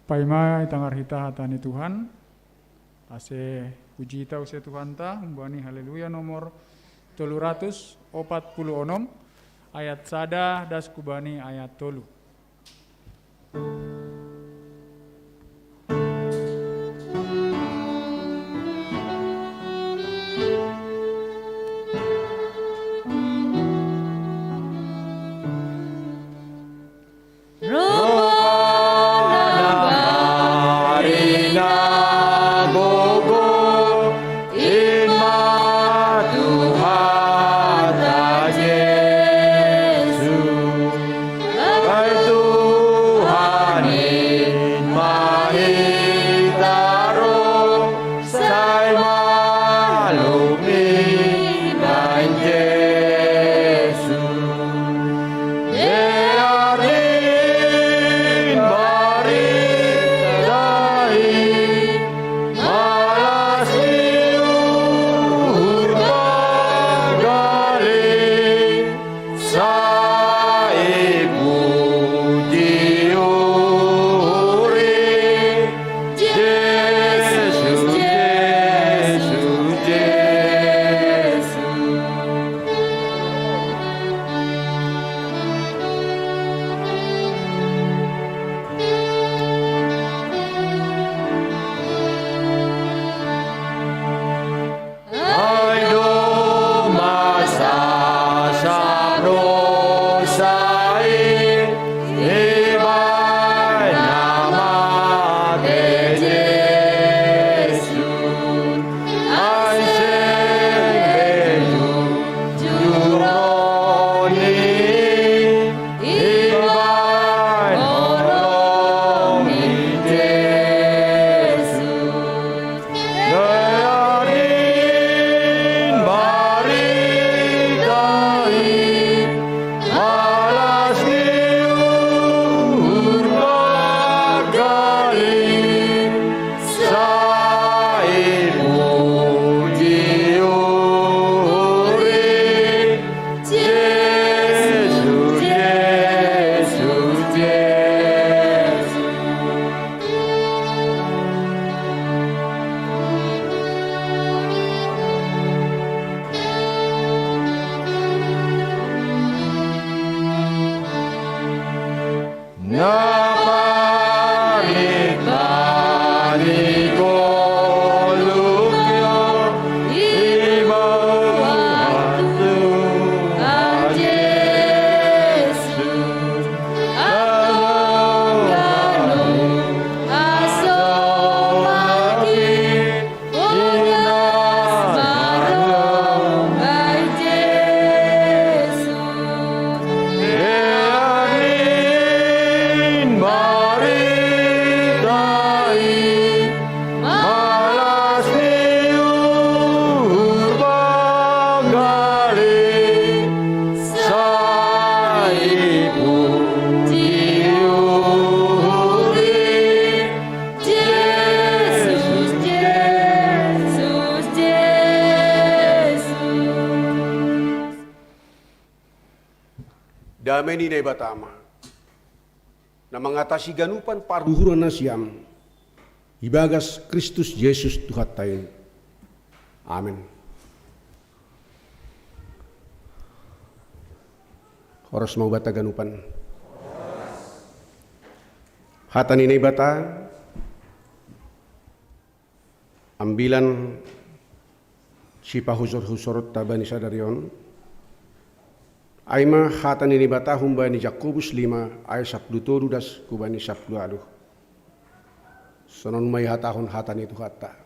Paima itangar hita hatani Tuhan. Ase puji tau se Tuhan ta umbani haleluya nomor 346 ayat sada das kubani ayat 3. Damai ni batama na mengatasi ganupan paruhuran nasyam ibagas Kristus Yesus Tuhan tayo. Amin. Horos mau bata ganupan. Hatan ini bata ambilan si pahusor-husor tabani sadarion. Aima hatan ini bata humbani Yakobus 5 ayat 10 das kubani 10 aduh. Sonon may hatahon hatan itu hata.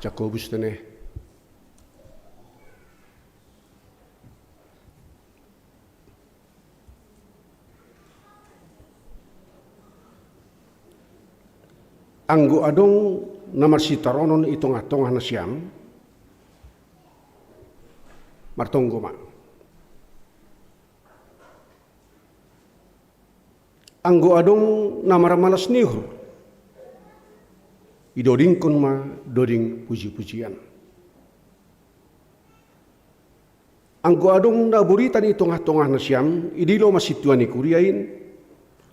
Yakobus tene. Anggo adong namar si taronon itong atong hanasyam. Martonggo ma. Anggo adong namar malas nihur. Idoding kun ma doding puji-pujian. Anggo adong naburitan itong tongah na siyam idilo masituan ni kuriain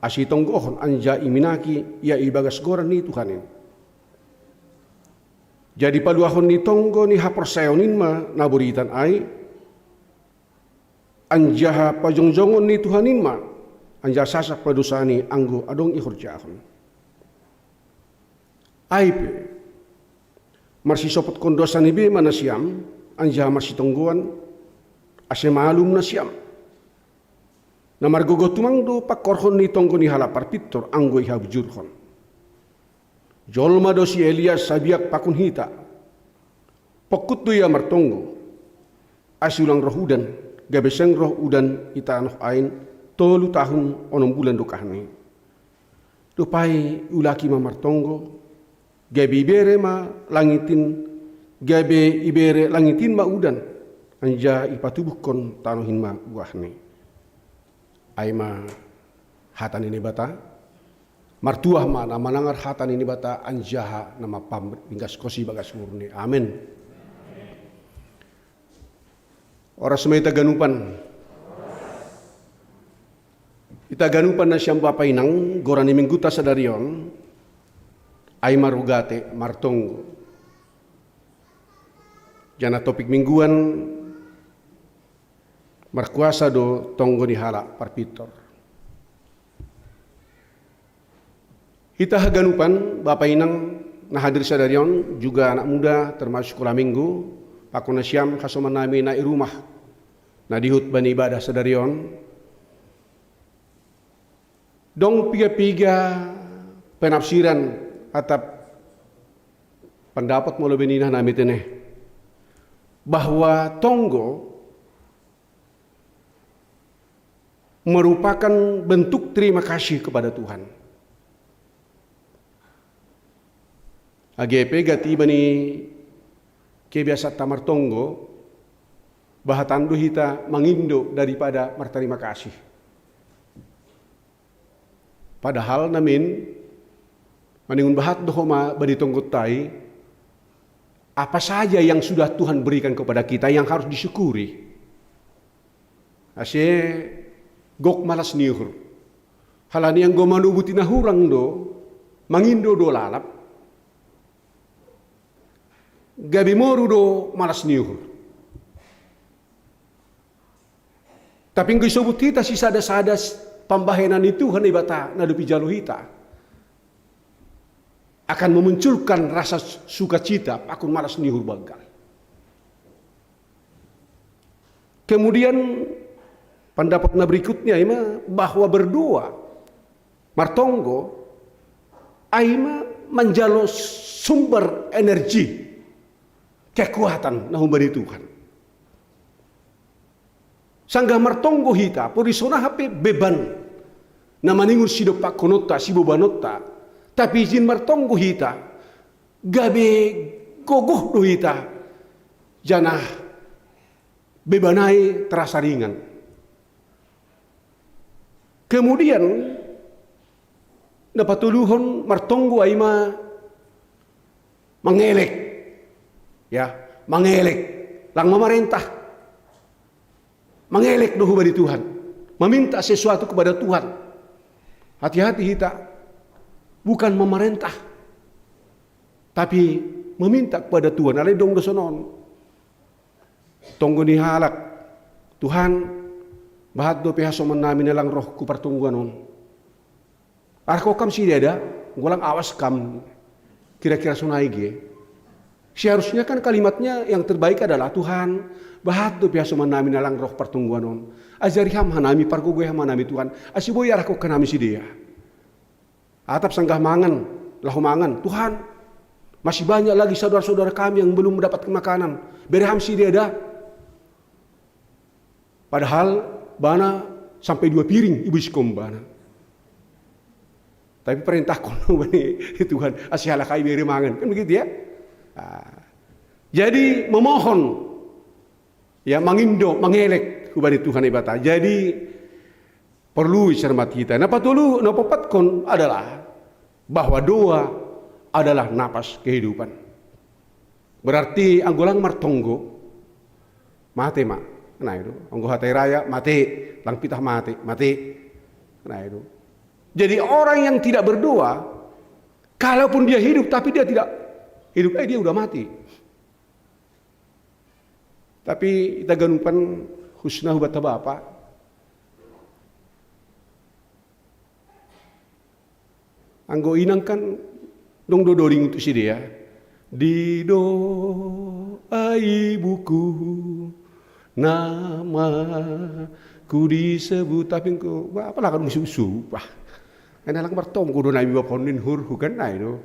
Asi tonggohon anja iminaki ia ibagas goran ni Tuhanin. Jadi paluahon ni tonggo ni hapersayonin ma naburitan ai anjaha pajongjongon ni Tuhanin ma anja sasak padusani anggo adong ihurjahon. Aipe marsi sopot kondosan ibe manasiam anja marsi tonggoan ase malum nasiam. Namar gogo tumangdo pakorhon ni tonggo ni halapar pitor anggo iha bujurhon. Jolma dosi Elias sabiak pakun hita. Pokut tu ya martonggo. Asulang roh udan gabeseng roh udan ita anoh ain 3 tahun 6 bulan dokahni. Dupai ulaki ma martonggo gabe ibere ma langitin gabe ibere langitin ma udan anja ipatubuhkon tanohin ma buahni. Aima hatan ini bata martuah mana manangar hatan ini bata anjaha nama pam bingkas kosi bagas murni. Amin. Ora semeta ganupan. Ita ganupan na siyang papainang gorani mingguta sa darion ay marugate martonggo. Jana topik mingguan markuasa do tonggo ni hala parpitor. Kita haganupan Bapak Inang na hadir sa darion juga anak muda termasuk sekolah minggu pakuna siyam kasoman nami na irumah na dihut bani ibadah sa darion. Dong piga-piga penafsiran atap pendapat mo beninah nami teneh bahwa tonggo merupakan bentuk terima kasih kepada Tuhan. AGP gati bani kebiasa tamar tonggo bahatandu hita mangindo daripada berterima kasih. Padahal namin maningun bahat dohoma badi tonggo tai apa saja yang sudah Tuhan berikan kepada kita yang harus disyukuri. Asye gok malas nihur. Halani yang go manubuti na hurang do, mangindo do lalap. Gabi moru do malas nihur. Tapi nggo sobut kita si sada-sada pambahenan itu Tuhan ibata na dupi jalo hita. Akan memunculkan rasa sukacita, akun malas nihur bagal. Kemudian pendapat berikutnya ima bahwa berdoa martonggo aima menjalo sumber energi kekuatan na humbari Tuhan. Sangga martonggo hita porisona hape beban na maningun sido pakonota sibobanota tapi izin martonggo hita gabe gogoh do hita janah bebanai terasa ringan. Kemudian dapat tuluhon martonggo aima mengelek, ya mengelek, lang memerintah, mengelek doh dari Tuhan, meminta sesuatu kepada Tuhan. Hati-hati kita, bukan memerintah, tapi meminta kepada Tuhan. Alai dong dosonon, tonggo ni halak, Tuhan. Bahat do pehaso menami nalang roh ku pertungguan on. Arko kam si ada, ngulang awas kam. Kira-kira sunaige. Seharusnya kan kalimatnya yang terbaik adalah Tuhan. Bahat do pehaso menami nalang roh pertungguan on. Ajari ham hanami pargogoy ham hanami Tuhan. Asiboy arko kanami si dia. Atap sanggah mangan, lahu mangan. Tuhan, masih banyak lagi saudara-saudara kami yang belum mendapatkan makanan. Berham si dia dah. Padahal bana sampai 2 piring ibu sikom bana. Tapi perintah kono bani Tuhan asyalah kai beri mangan kan begitu ya. Jadi memohon ya mangindo mengelek kepada Tuhan ibadah. Jadi perlu cermat kita. Napa dulu napa patkon adalah bahwa doa adalah napas kehidupan. Berarti anggolang martonggo mate mak. Nah itu, anggo hatai raya mati, lang pitah mati. Nah itu. Jadi orang yang tidak berdoa, kalaupun dia hidup tapi dia tidak hidup, dia udah mati. Tapi kita ganupan husna hubata Bapa. Anggo inang kan dong dodoring untuk si dia. Di doa ibuku nama ku disebut, tapi ku apa lah kan musuh bah. Karena lang martom ku do nabi baponin hur kan na itu.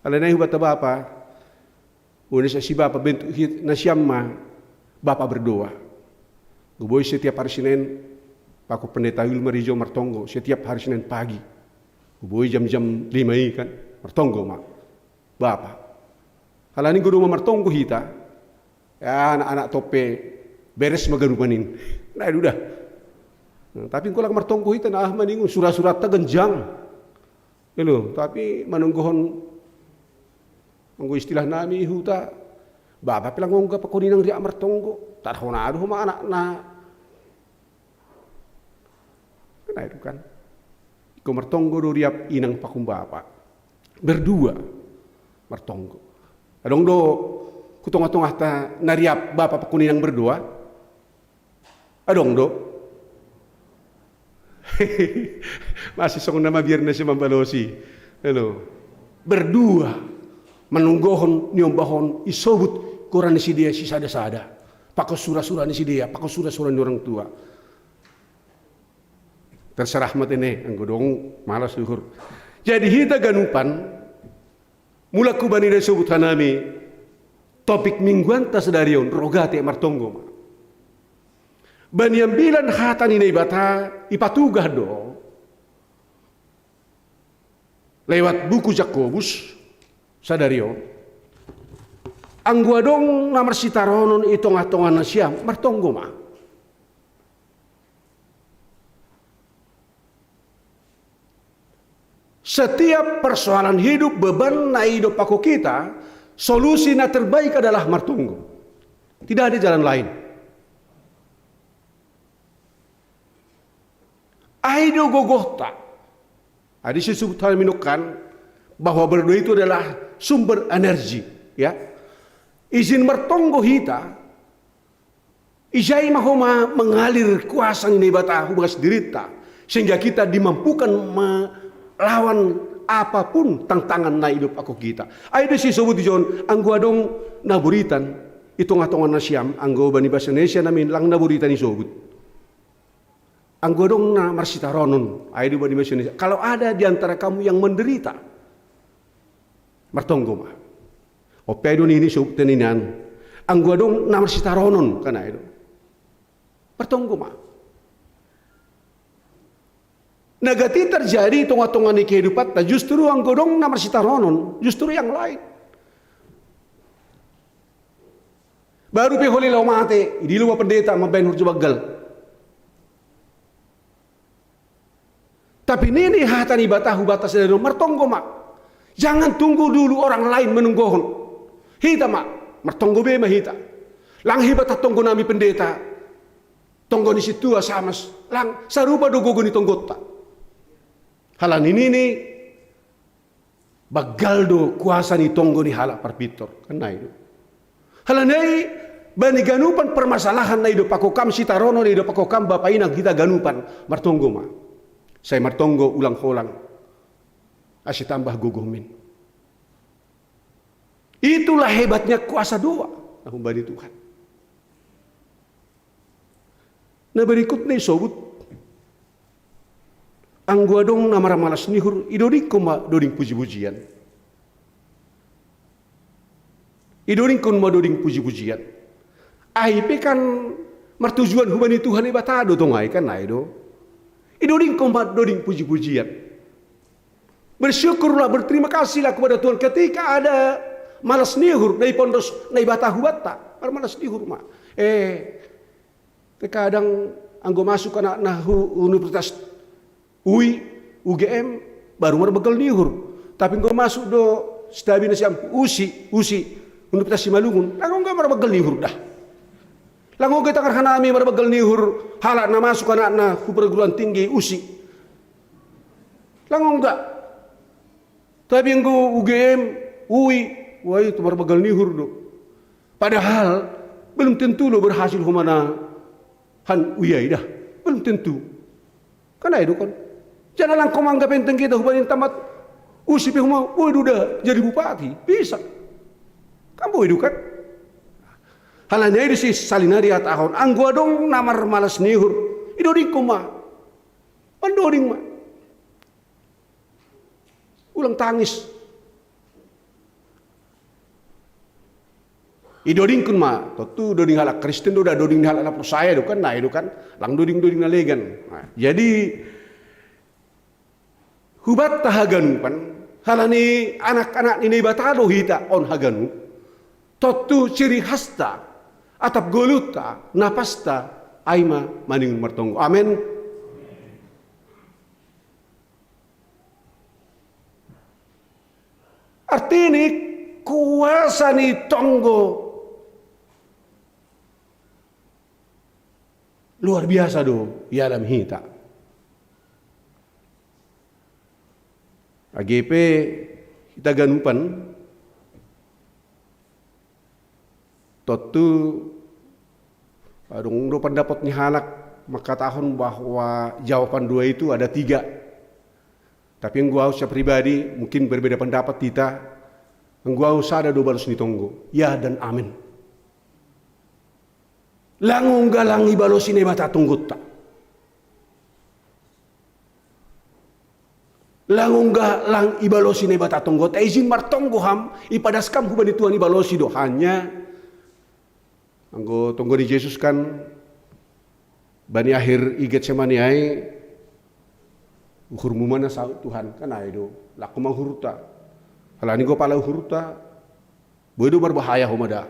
Kalau nabi bata Bapa, udah si Bapa bentuk nasyamma, Bapa berdoa. Guboy setiap hari Senin, Paku Pendeta Wilma Rijo Martonggo setiap hari Senin pagi. Guboy jam-jam 5 kan, Martonggo mak. Bapa, kalau ini guru Martonggo hita, ya anak-anak tope beres magarupanin. Nah itu dah. Nah, tapi kalau Martonggo hita nah maningu surat-surat genjang. Itu, tapi manunggohon anggo istilah nami huta. Bapa pilang ngongga pakuninang ria Martonggo. Tarhona aduh ma anak na. Nah itu kan. Iko Martonggo do riap inang pakum bapa. Berdua. Martonggo. Adong do kutong-tong ta nariap Bapa pakuninang berdoa. Adong do. Masih song nama biar nasi mambalosi. Hello. Berdua menunggohon nyombahon isobut Quran si dia si sada-sada. Pakai surah-surah si dia, pakai surah-surah orang tua. Terserah mati ne anggodong malas luhur. Jadi kita ganupan mula kubani dan sebut hanami topik mingguan tas darion rogate Martonggo. Bani ambilan hatan ini bata ipatugah do lewat buku Jakobus sadario angguadong namar sitaronon itong-atongan nasyam Martonggo ma. Setiap persoalan hidup beban na hidup aku kita, solusi na terbaik adalah Martonggo. Tidak ada jalan lain. Aido gogohta. Ada disebut hal minukan bahwa berdoa itu adalah sumber energi, ya. Izin Martonggo hita, ijai mahoma mengalir kuasa ini bata hubungas dirita sehingga kita dimampukan lawan apapun tantangan na hidup aku kita. Ayo si sebut jon anggo adong naburitan itong-atongan nasyam anggo bani bahasa Indonesia namin lang naburitan isobut. Anggo adong na marsitaronon ayo bani bahasa Indonesia. Kalau ada di antara kamu yang menderita Martonggo mah. Opedo ini sobutan inian. Anggo adong na marsitaronon kana itu. Martonggo mah. Nagati terjadi tonga-tonga di kehidupan, justru ang godong namar sitaronon, justru yang lain. Baru peholi lau mate, di luar pendeta mabain hurju bagal. Tapi ini hatan ibatahu batas dari Martonggo mak. Jangan tunggu dulu orang lain menunggohon. Hita mak, Martonggo be mahita. Lang hibat tonggo nami pendeta. Tonggo ni situa samas, lang sarupa dogogo ni tonggota. Halan ini bagal do kuasa ni tonggo ni hala parpitor kena itu. Halan ini bani ganupan permasalahan na hidup aku kam sitarono na hidup aku kam bapa inang kita ganupan Martonggo ma. Saya Martonggo ulang-ulang asih tambah gugumin. Itulah hebatnya kuasa doa aku bani Tuhan. Nah berikutnya sobut anggo dong namara malas nihur idoring koma doding puji-pujian. Idoring koma doding puji-pujian. Aipe kan mertujuan hubani Tuhan ibatado tong ai kan aido. Idoring koma doding puji-pujian. Bersyukurlah berterima kasihlah kepada Tuhan ketika ada malas nihur dari pondos na ibatahu bata. Malas nihur mah. Terkadang anggo masuk anak nahu universitas UGM baru begal nihur. Tapi engkau masuk do stabi nasyam usi Universitas Simalungun. Lango enggak begal nihur dah. Lango kita karena kami begal nihur halak na masuk anak na perguruan tinggi usi. Langong enggak. Tapi yang UGM, UI, wah itu berbagal nihur do. Padahal belum tentu lo berhasil humana han uyai dah. Belum tentu. Karena itu kan. Jangan lang anggap enteng kita hubanin tamat usipi huma, udah jadi bupati. Bisa. Kamu itu kan. Halanya itu sih salinari tahun. Anggo dong namar malas nihur. Idoring kuma. Pandoring mah. Ulang tangis. Idoring kun ma, tu doding halak Kristen do da doding halak percaya do kan, nah itu kan, lang doding na legan. Nah, jadi hubat tahaganu pan, halani anak-anak ini batado hita on haganu, totu ciri hasta, atap goluta, napasta, aima maning martonggo. Amin. Artinya kuasa ni tonggo luar biasa do ya dalam hita. AGP kita ganupan totu adong do pendapat ni halak maka tahun bahwa jawaban dua itu ada 3. Tapi yang gua usah pribadi mungkin berbeda pendapat kita. Yang gua usah ada 2 balas nitonggo. Ya dan amin. Langong galang ibalos ini mata tunggut tak. Langong galang ibalos ini mata tunggut. Izin martonggo ham ipadaskam hubani Tuhan ibalosi do hanya. Anggo tunggu di Yesus kan bani akhir iget semani ai. Ukur mana saut Tuhan kan aido laku manghuruta halani go pala uhuruta boedo berbahaya humada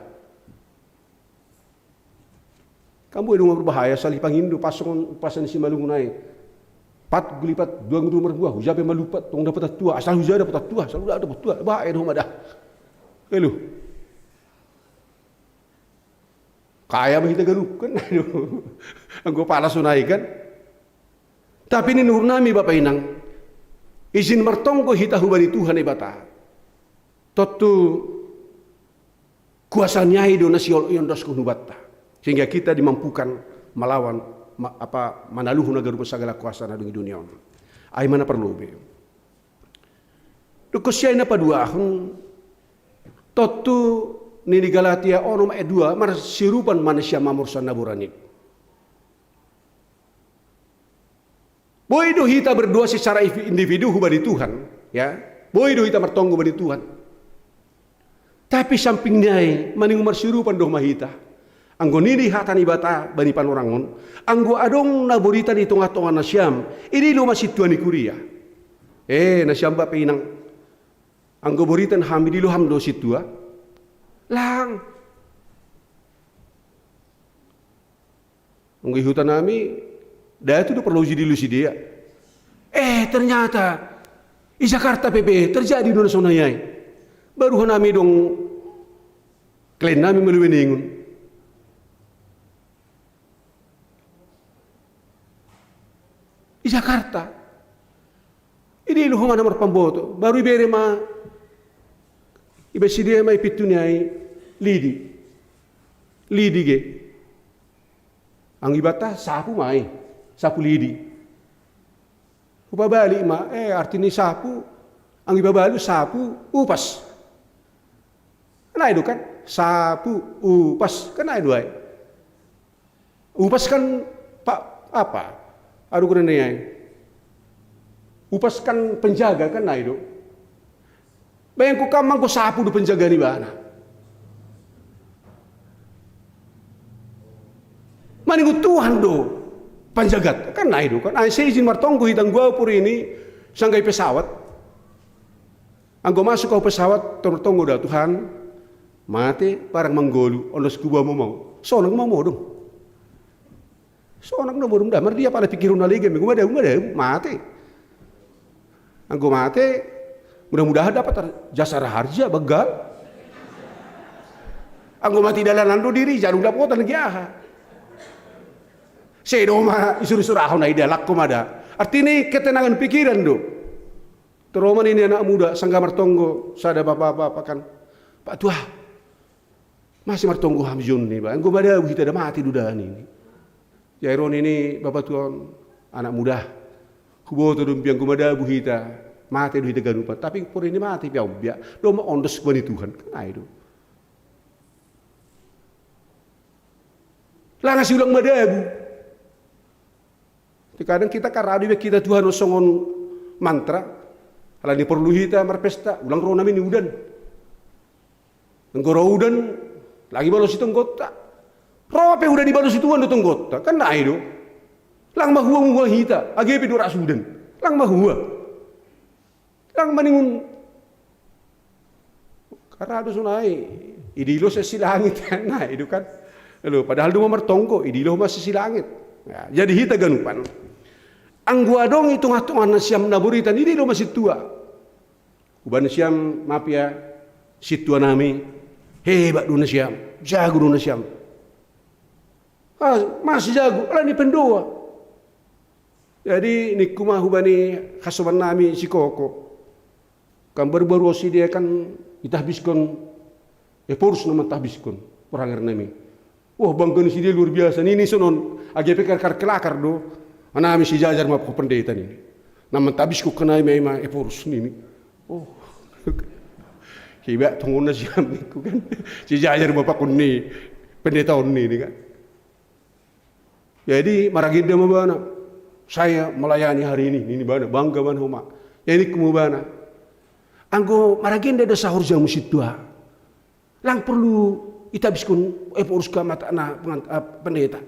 kamu edo berbahaya salih pangindo pasan si malungunai 4 gulipat 2 ngudumar buah hujabe malupat tong dapat tua asal hujada dapat tua selalu ada dapat tua bahaya humada elu kaya mah kita galup kan aido anggo pala sunai kan. Tapi ini nur nami Bapak Inang. Izin martonggo hita hubani Tuhan ibata. Totu kuasa nyai do nasiol yondos kunubatta. Sehingga kita dimampukan melawan manaluhu nagaru segala kuasa na di dunia. Ay mana perlu be. Dukusya ina paduahon. Totu ni di Galatia onom 2 mar sirupan manusia mamursan naburanit. Boido hita berdua secara individu hubani Tuhan, ya. Boido hita martonggo bani Tuhan. Tapi samping nyai maning marsirupan doh mahita. Anggo nini hatani bata bani panorangon, anggo adong naborita di tengah-tengah nasyam, ini lo masih Tuhan ikuria. Nasyam Bapak Inang. Anggo boritan hamidi lo hamdo situa. Lang. Anggo hutan nami dah itu perlu jadi lusi dia. Ternyata di Jakarta PP terjadi dona sonayai. Baru nami dong klen nami meluweningun. Di Jakarta. Ini lu homa nomor pamboto. Baru ibere ma ibe sidia mai pituniai lidi. Lidi ge. Ang ibata sapu mai. Sapu lidi. Upabali ma, artinya sapu, ang ibabalu sapu, upas. Kenapa itu kan? Sapu, upas, kenapa itu ay? Upas kan apa? Aduh kena ay. Upas kan penjaga kan na itu. Bayang ko kamang ko sapu do penjaga ni bana. Maningu Tuhan do. Panjagat kan na itu kan. Saya izin martonggo hitang gua pur ini sanggai pesawat. Anggo masuk ke pesawat tonggo dah Tuhan mati parang manggolu olos kuba mau. Sonang mau dong. Sonang na bodong damar dia pada pikirun lagi gumada mati. Anggo mati mudah-mudahan dapat jasa raharja begal. Anggo mati dalanan do diri jarung dapotan lagi aha. Saya doma isur-isur ahon na idalak kumada. Artinya ketenangan pikiran do. Teroman ini anak muda, sangga martonggo, sada bapak-bapak kan. Pak Tua, masih martonggo hamjun nih, Pak. Engko bada kita ada mati dudan ini. Jairon ini bapak tuan anak muda. Kubo tu dumpiang kumada buhita, mati duhita ganupan. Tapi por ini mati piau biak. Do ma ondos bani Tuhan, kan itu. Lah ngasih ulang madabu. Kadang kita karadi kita Tuhan osongon mantra. Kalau ini perlu kita marpesta, ulang rona ini udan. Enggoro udan, lagi balos itu anggota. Rope udah dibalos itu ando anggota, kan nah itu. Lang mahua hita, agepi dora sudan. Lang mahua. Lang maningun. Karena ada sunai, idilo sa silangit nah itu kan. Lalu padahal dua mertongko, idilo masih silangit. Ya, jadi hita ganupan. Angguadong itu ngatungan siam naburitan, idilo masih tua. Uban siam maaf ya, situa nami hebat duna siam, jago duna siam. Masih jago, lah ini pendoa. Jadi ni kumah hubani kasoban nami si koko. Kan baru-baru si dia kan itahbiskon, purus nama tahbiskon perangar nami. Wah bangga si dia luar biasa. Ini sonon agak pekar kelakar do. Nami si jajar mah pendeta ini. Nama tahbiskon kenai mema purus ini. Oh, kibat tunggu siam ni kan. Si jajar bapak kunni pendeta ini kan. Jadi maraginda mabana. Saya melayani hari ini bana bangga man homa. Ini kumubana. Anggo maraginda ada sahur jam musitua. Lang perlu itabискun urus ka mata na pendeta.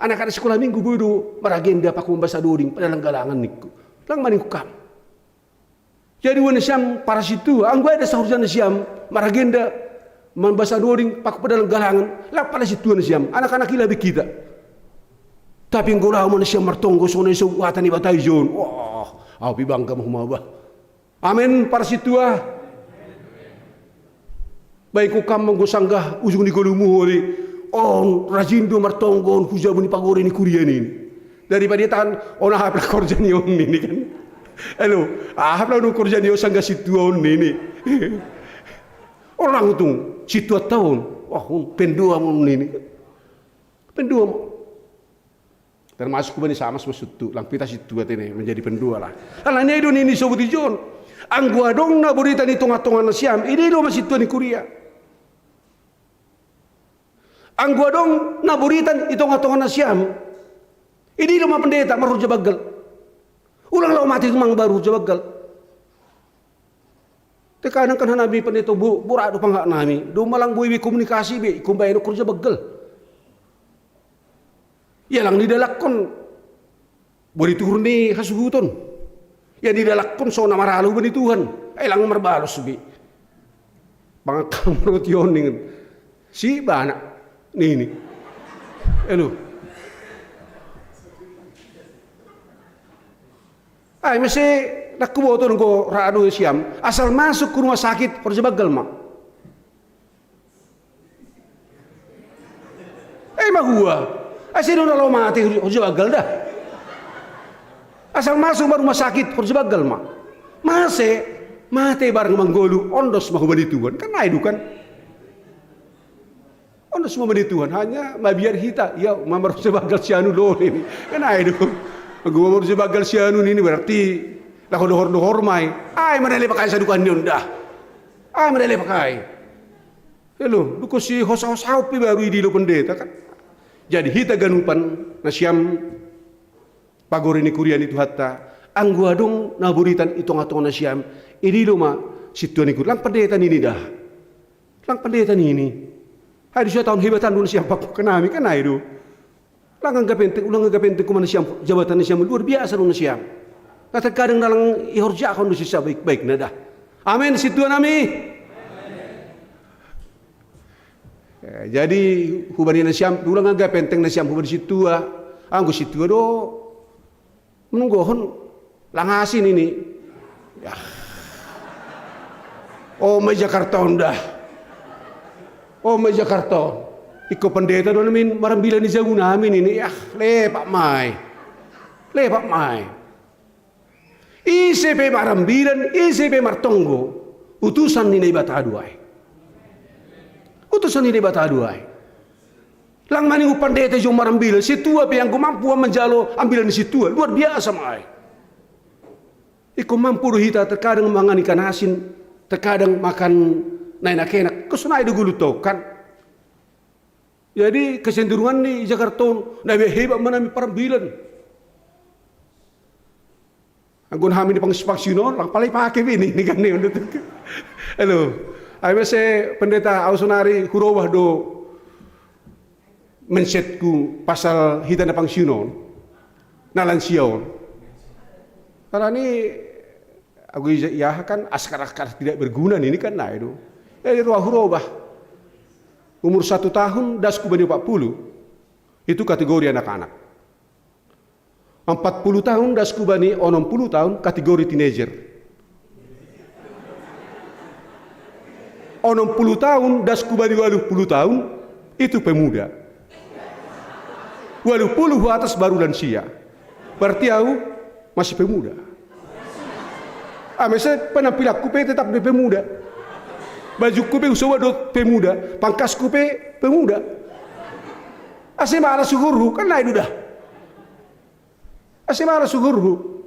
Anak ada sekolah minggu bodo maraginda paku bahasa doring pada langgalangan niku. Lang maning kam. Jadi wana siam para situ, anggo ada sahur jam siam maragenda membahasa doring paku pada langgalangan. Lang pada situ siam anak-anak ilabi kita. Tapi nggolah mo na siya martonggo so na iso watan ibatay yun. Wah, api bangga mo humaba. Amen para situa. Baik ko kam manggosanggah ujung ni kolumuhori. On rajindo martonggo on hujabu ni pagori ni kurian ini. Daripada tahan on ahap la korja ni on ini kan. Halo, ahap la on korja ni on sangga situa on ini. Orang utung situa tahun. Wah, pendua mo ini. Pendua mo. Termasuk bani sama sesuatu lang pita situ ini menjadi pendua lah. Alanya itu ini sobat ijon. Anggu adong na burita ni tonga-tonga na siam. Ini lo masih tuan ni Korea. Anggu adong na burita ni tonga-tonga na siam. Ini lo ma pendeta maru jabagal. Ulang lo mati mang baru jabagal. Tekanan kan nabi pendeta burado pangak nami. Do malang buiwi komunikasi be kumbay no kerja bagal. Ya lang didalakon beri turun ni hasuhuton. Ya didalakon so na maralo bani Tuhan. Ay lang marbalos bi. Pangakam rot yon ning si bana ni. Elo. Ay masih nakuboto ko rado siam asal masuk ke rumah sakit perjabagal ma. Magua. Asal udah lo mati harus bagal dah. Asal masuk baru rumah sakit harus bagal mah. Masih mati bareng manggolu ondos mau bani Tuhan kan itu kan. Ondos mau bani Tuhan hanya mabiar hita ya mamar harus bagal sianu lo ini kan itu. Gua harus bagal sianu ini berarti lah dohor mai. Ay madali pakai sadukan nion dah. Ay madali pakai. Hello, lu si hos-hos haupi baru di lo pendeta kan. Jadi hita ganupan na siam pagori ni kurian itu hatta anggu adong na buritan itu ngatung na siam ini lo ma situan ikut lang pendeta ini dah lang pendeta ini hari sudah tahun hebatan dulu siam pak kenami kan itu lang angga penting kumana siam jabatan siam luar biasa dulu siam kata kadang dalang ihorja kon sisa baik-baik na dah amin situan nami. Jadi hubani nasiam ulang agak penting nasiam hubani situa anggo situa do menunggohon langasin ini ya oh meja karton dah oh meja karton iko pendeta do namin marambilan ni jago namin ini ya le pak mai ICP marambilan, ICP martonggo, utusan ni bata aduai. Utusan ni bata aduai. Lang maning upandete jong marambilan, si tua pe yang kumampu menjalo ambilan si tua, luar biasa mai. Iko mampu hita terkadang mangan ikan asin, terkadang makan enak-enak, kesunai dulu kan. Jadi kecenderungan di Jakarta, nabi hebat menami parambilan. Anggun hamil di pangsinon, lang palay pakai ini kan nih untuk. Halo, ayo se pendeta Ausunari Hurowah do mensetku pasal hita na pangsinon, nalansiaon. Karena ini aku ya kan askar-askar tidak berguna ini kan nah itu. Jadi ruah Hurowah umur 1 tahun dasku bani 40 itu kategori anak-anak. 40 tahun dasku bani 60 tahun kategori teenager. 60 tahun dasku bani 80 tahun itu pemuda. 80 atas baru lansia. Berarti aku masih pemuda. Misalnya penampilan kupe tetap di pemuda. Baju kupe usaha do pemuda, pangkas kupe pemuda. Asih malah suhuru kan lain udah. Asih malah suhuru.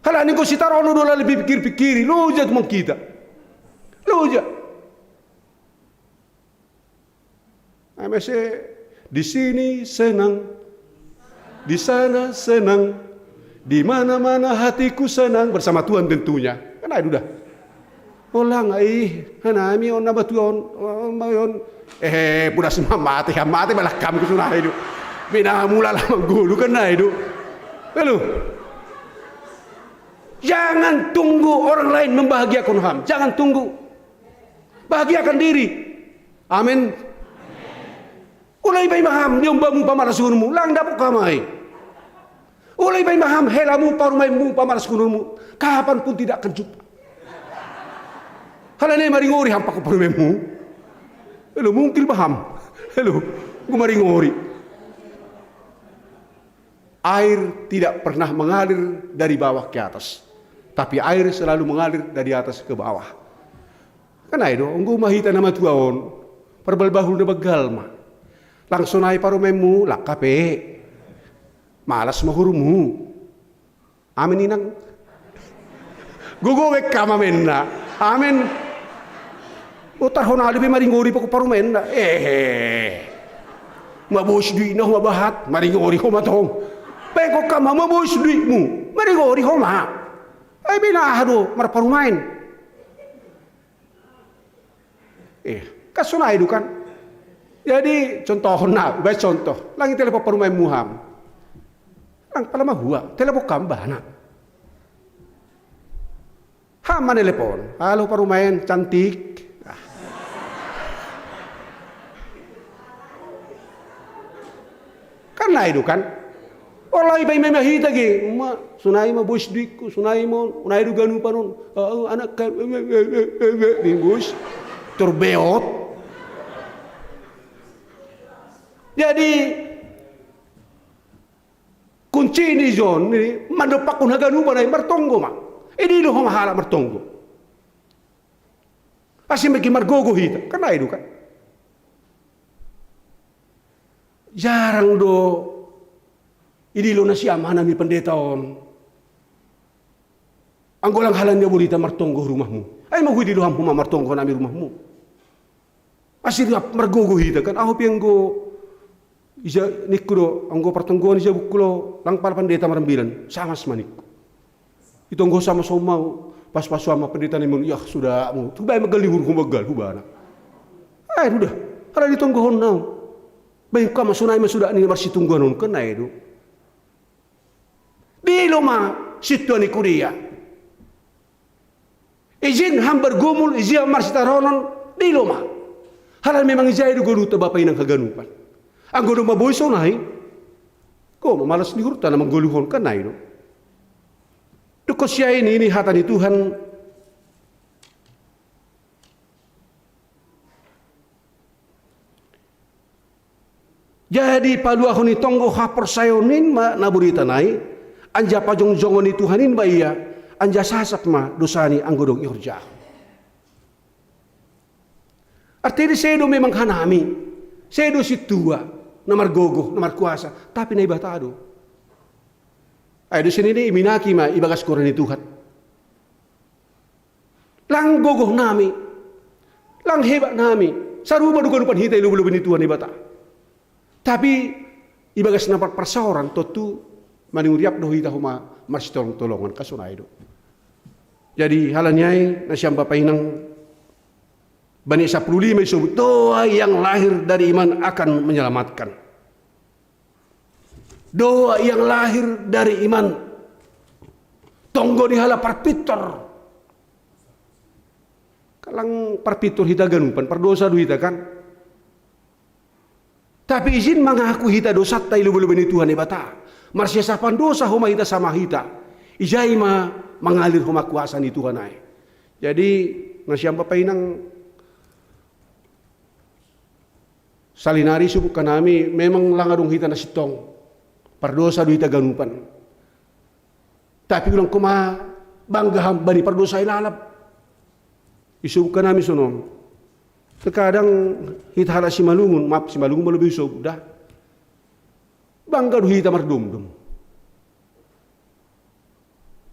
Kalau ini kau sitarono dola lebih pikir-pikiri, lo aja teman kita. Lo aja. Misalnya di sini senang, di sana senang, di mana-mana hatiku senang bersama Tuhan tentunya. Kan lain udah. Olang hanami on nama tuon mayon budak semua mati malah kamu kesunah itu bina mula lama gulu kena itu lalu jangan tunggu orang lain membahagiakan ham, jangan tunggu, bahagiakan diri. Amin. Ulai bayi maham nyombamu pamarasunmu lang dapuk kamai. Ulai bayi maham helamu parumaimu pamarasunmu kapan pun tidak akan jumpa. Kalau ini maringori hampa ke perumemu, hello mungkin paham, hello, gue maringori. Air tidak pernah mengalir dari bawah ke atas, tapi air selalu mengalir dari atas ke bawah. Karena itu, gue mahita nama tuaon, perbal bahu udah begal mah, langsung naik parumemu, lah kape, malas mahurumu, amin inang, gue kama menna, amin. Utar hona lebih maringori poko parumen na mabos duit na mabahat maringori ho matong peko kama mabos duit mu maringori ho ma ay binahado marparumain kasunay kan. Jadi contoh na ba contoh langit telepon parumain muham lang pala mahua telepon kambana hama telepon halo parumain cantik. Karena itu kan, oleh bayi mahita ge, sunai ma bos diku, sunai mo, unai du ganu panon, anak kan, di bos, terbeot. Jadi kunci ini John, ini mandopak kun haganu panai martonggo ma, ini lo mahala martonggo. Pasti bagi margogo hita, karena itu kan. Jarang do ini lo nasi amanah mi pendeta on. Anggolang halannya bolita martonggo rumahmu. Ay mau di doham huma martonggo nami rumahmu. Asir margogo hita kan aho pienggo isa nikro anggo pertonggoan isa bukulo lang para pendeta marambilan sama semanik. Itu anggo sama-sama pas-pas sama pendeta nimun ya sudah mu. Tu bay magalihur kumagal hubana. Ay udah. Kalau ditonggohon now. Baik kama sunai sudah ni masih tungguan kena itu. Bilo ma situ ni kuria. Izin hambar gumul izin masih taronon bilo ma. Halal memang izin itu guru tu bapa inang kaganupan. Anggo ma boy sonai. Ko malas ni hurta na mangguluhon kena itu. Dukos ini hatani Tuhan. Jadi palu aku ni tonggo hapor sayonin ma naburita nai anja pajong-jongon ni Tuhanin ba iya, anja sasap ma dosani anggodong iurja. Artinya sedo memang hanami, sedo si tua, namar gogo, namar kuasa, tapi na ibatado. Ay do sini ni iminaki ma ibagas koran ni Tuhan. Lang gogo nami, lang hebat nami, saruba dukan hita ilu-luban ni Tuhan ibata. Tapi ibagas na persoaran totu maninguriap do hita huma mas tolong-tolongan kasunay do. Jadi halanyai na siyang bapainang Bani 15 disebut doa yang lahir dari iman akan menyelamatkan. Doa yang lahir dari iman. Tonggo dihala parpitor. Kalang parpitor hita ganupan, perdosa do hita kan. Tapi izin mengaku hita dosa ta ilu-luban ni Tuhan ibata. Marsya sapan dosa homa hita sama hita. Ijai ma mengalir homa kuasa ni Tuhan ay. Jadi nasyang papainang salinari subuh kanami memang langadong hita na sitong. Perdosa do hita ganupan. Tapi ulang kuma banggaham bani perdosa ilalap. Isubuk kanami sonom. Terkadang hita hala si malungun, maaf si malungun malubih isubuk dah. Bangga do hita mardum-dum.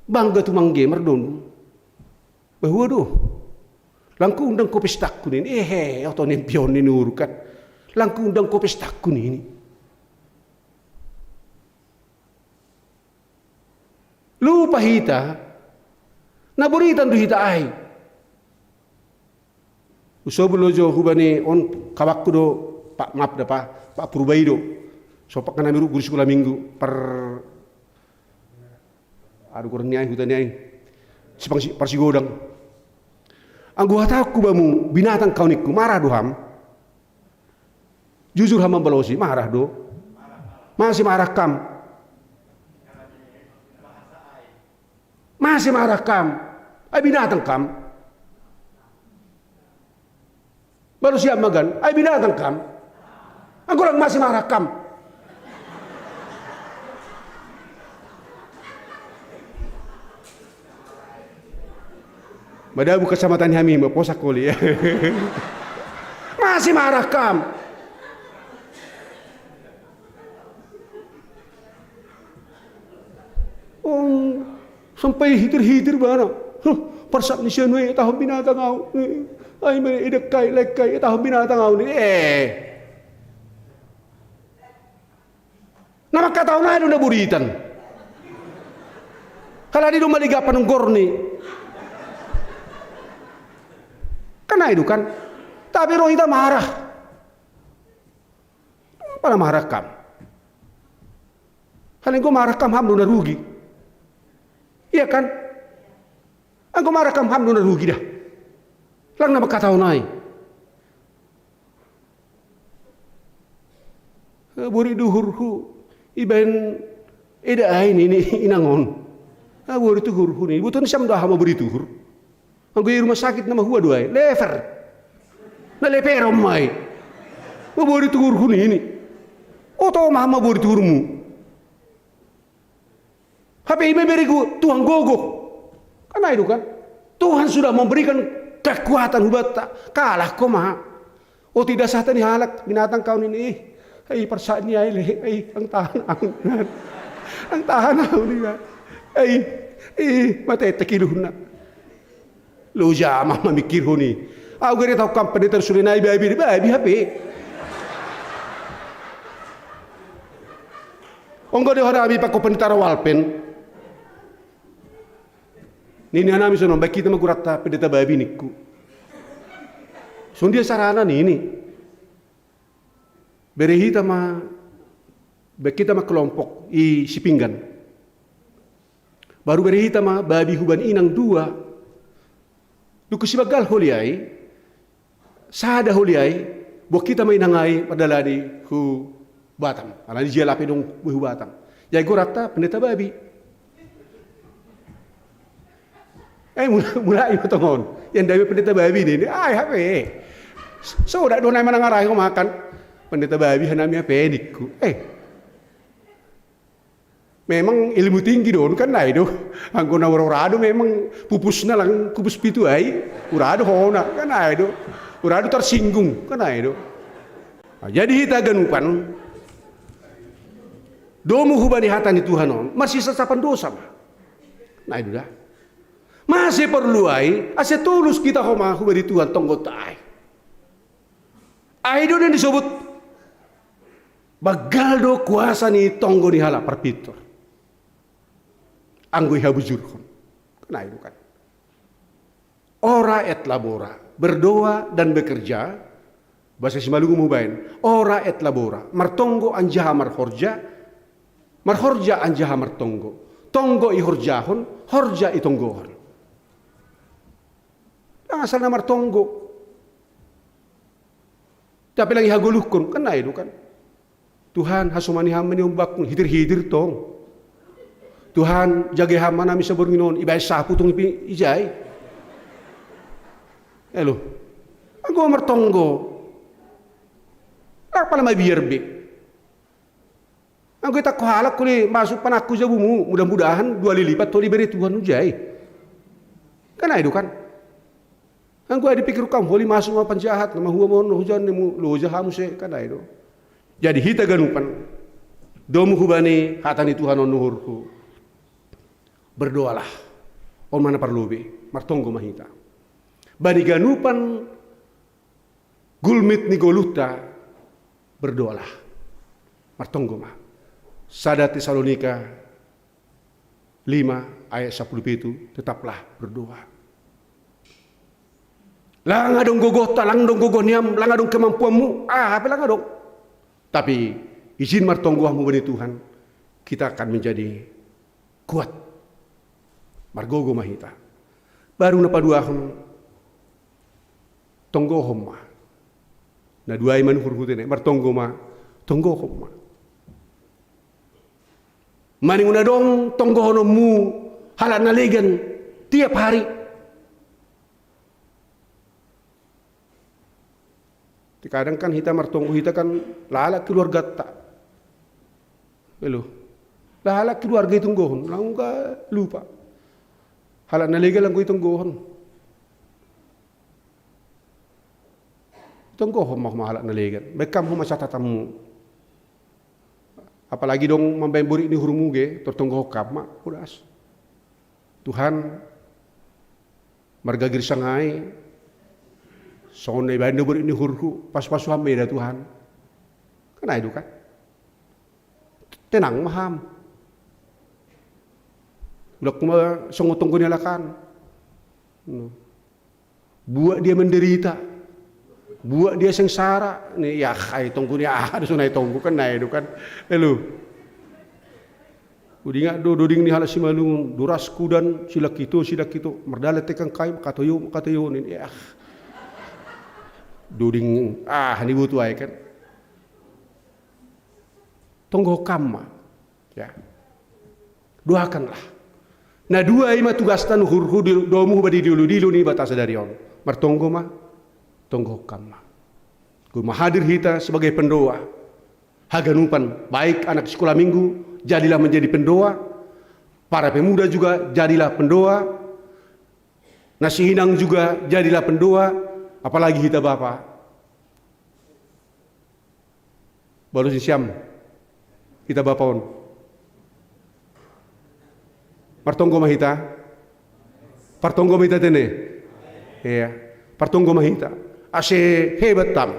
Bangga tu mangge mardum. Bahwa do. Langku undang ko pestak kunin. Oto nempion ni nurukan. Langku undang ko pestak kunin. Lupa hita, naburitan do hita ay. Usobulo jo hubani on kawakku do Pak maaf da Pak Purbaido. Sopak kanami ru guru sekolah minggu per aduh kurang niai hutan niai. Sipang parsigodang. Anggu hataku bamu binatang kauniku marah doham. Jujur hama balosi marah do. Masih marah kam. Masih marah kam, ay binatang kam. Baru siap magan, ay binatang kam. Ang kurang masih marah kam. Madabu kecamatan Hamim, posak koli ya. Masih marah kam. Sampai hitir-hitir bana. Persap ni siya nuwi, tahong binatang ako. Ay, may idagkay, lekkay, tahong binatang ako ni. Na magkataon na na buritan. Kala di lumaligapan ng gorni. Kana itu kan. Tapi roh kita marah. Para marah kam. Kala ko marah kam ham na rugi. Iya kan? Aku marah kam ham na rugi dah. Lang na magkataon na ay. Buri duhurhu. Ibain ida ay ini inangon. Buri tuhurhu ni. Buton siyam dah hama buri tuhur. Ang gaya rumah sakit na mahuwa doay. Lever. Na leperom ay. Buri tuhurhu ni ini. Oto mahama buri tuhurmu. Tapi beriku Tuhan gogo. Karena itu kan. Tuhan sudah memberikan kekuatan hubat tak kalah kau mah. Oh tidak sah tadi halak binatang kau ini. Ay persaan niya ay ang tahan ang. Ang tahan ang niya. Ay matetekiluh na. Lo jama mamikir huni. Aku gari tahu kampanye tersulinai babi hape. Onggo de harami pa ko penitara walpen. Nini anami sono baik kita magurata pendeta babi niku. Son dia sarana ini. Berehita ma baik kita ma kelompok i Sipinggan. Baru berehita ma babi huban inang dua. Duku sibagal holiai. Sada holiai buat kita ma inangai padalani hu Batam. Alani dia lapi dong hu Batam. Ya gurata pendeta babi. Mulai matongon. Yang dari pendeta babi ini, ay hape. So dak donay manangaray ko makan. Pendeta babi hanami hape niku. Memang ilmu tinggi don kan na itu. Anggona urado memang pupusna lang kupus pitu ai. Urado hona kan na itu. Urado tersinggung kan na itu. Nah, jadi kita ganupan domu hubani hatani Tuhan on masih sesapan dosa mah. Nah itu dah. Masih perlu ai ase tulus kita homa hubani Tuhan tonggo tai. Ai do yang disebut bagaldo kuasa ni tonggo ni hala perpitor. Anggo habujurkon. Kena itu kan. Ora et labora, berdoa dan bekerja. Bahasa Simalungu mubain. Ora et labora, martonggo anjaha marhorja, marhorja anjaha martonggo. Tonggo i horjahon, horja i tonggohon. Lang asal na martonggo. Tapi lagi haguluhkon, kena itu kan. Tuhan hasumani hamani umbak hidir-hidir tong. Tuhan jaga hama nami sabur nginon ibay sapu tong ijay. Elo. Anggo martonggo. Apa nama biar be? Anggo tak kuhalak kuli masuk panaku jabumu. Mudah-mudahan 2 kali lipat toli beri Tuhan ujay. Kan itu kan. Anggo ada pikir kamu holi masuk sama penjahat nama huwa mon hujan nemu loja hamu se kan itu. Jadi hita ganupan. Domu hubani hatani Tuhan on nuhurku. Berdoalah. On mana perlu be? Martonggo mahita. Bani ganupan gulmit ni goluta. Berdoalah. Martonggo mah. Sada Tesalonika 5 ayat 10 tetaplah berdoa. Lang adong gogota, lang dong gogoniam, lang adong kemampuanmu. Apa lang adong? Tapi izin martonggo ahmu bani Tuhan, kita akan menjadi kuat. Margogo mahita. Baru napaduahon tonggo homma. Na dua iman hurhutene martonggo ma tonggo homma. Maning una dong tonggo honomu halan nalegan tiap hari. Kadang kan kita martonggo kita kan lala keluarga tak. Elo. Lala keluarga itu nggohon, lang ka lupa. Halan nalegan lang ko itong gohon. Itong gohon mahalat nalegan. Bekam ho masatatamu. Apalagi dong mambemburi ni hurumuge tertonggo hokap mak udas. Tuhan margagir sangai. Sonai bando buri ni hurku pas-pasu hambe dah Tuhan. Kena itu kan? Tenang maham. Udah kuma songo tonggo ni alakan. Buat dia menderita. Buat dia sengsara. Ni ya kai tonggo ni ada sunai tonggo kan nai itu kan. Lalu udinga doding ni hala Simalungun duras kudan silak itu merdala tekan kai katoyo ni ya. Doding ni butuh ai kan. Tonggo kamma. Ya. Doakanlah. Nah dua ima tugastan hurhu domu badi dilu ni batas dari on. Martonggo mah tonggo kamma. Gue hadir kita sebagai pendoa. Haganupan baik anak sekolah minggu jadilah menjadi pendoa. Para pemuda juga jadilah pendoa. Nasi Hinang juga jadilah pendoa. Apalagi kita Bapak. Baru siam. Kita Bapak on. Partonggo mahita. Partonggo mahita tene. Iya. Partonggo mahita. Ase hebat tam.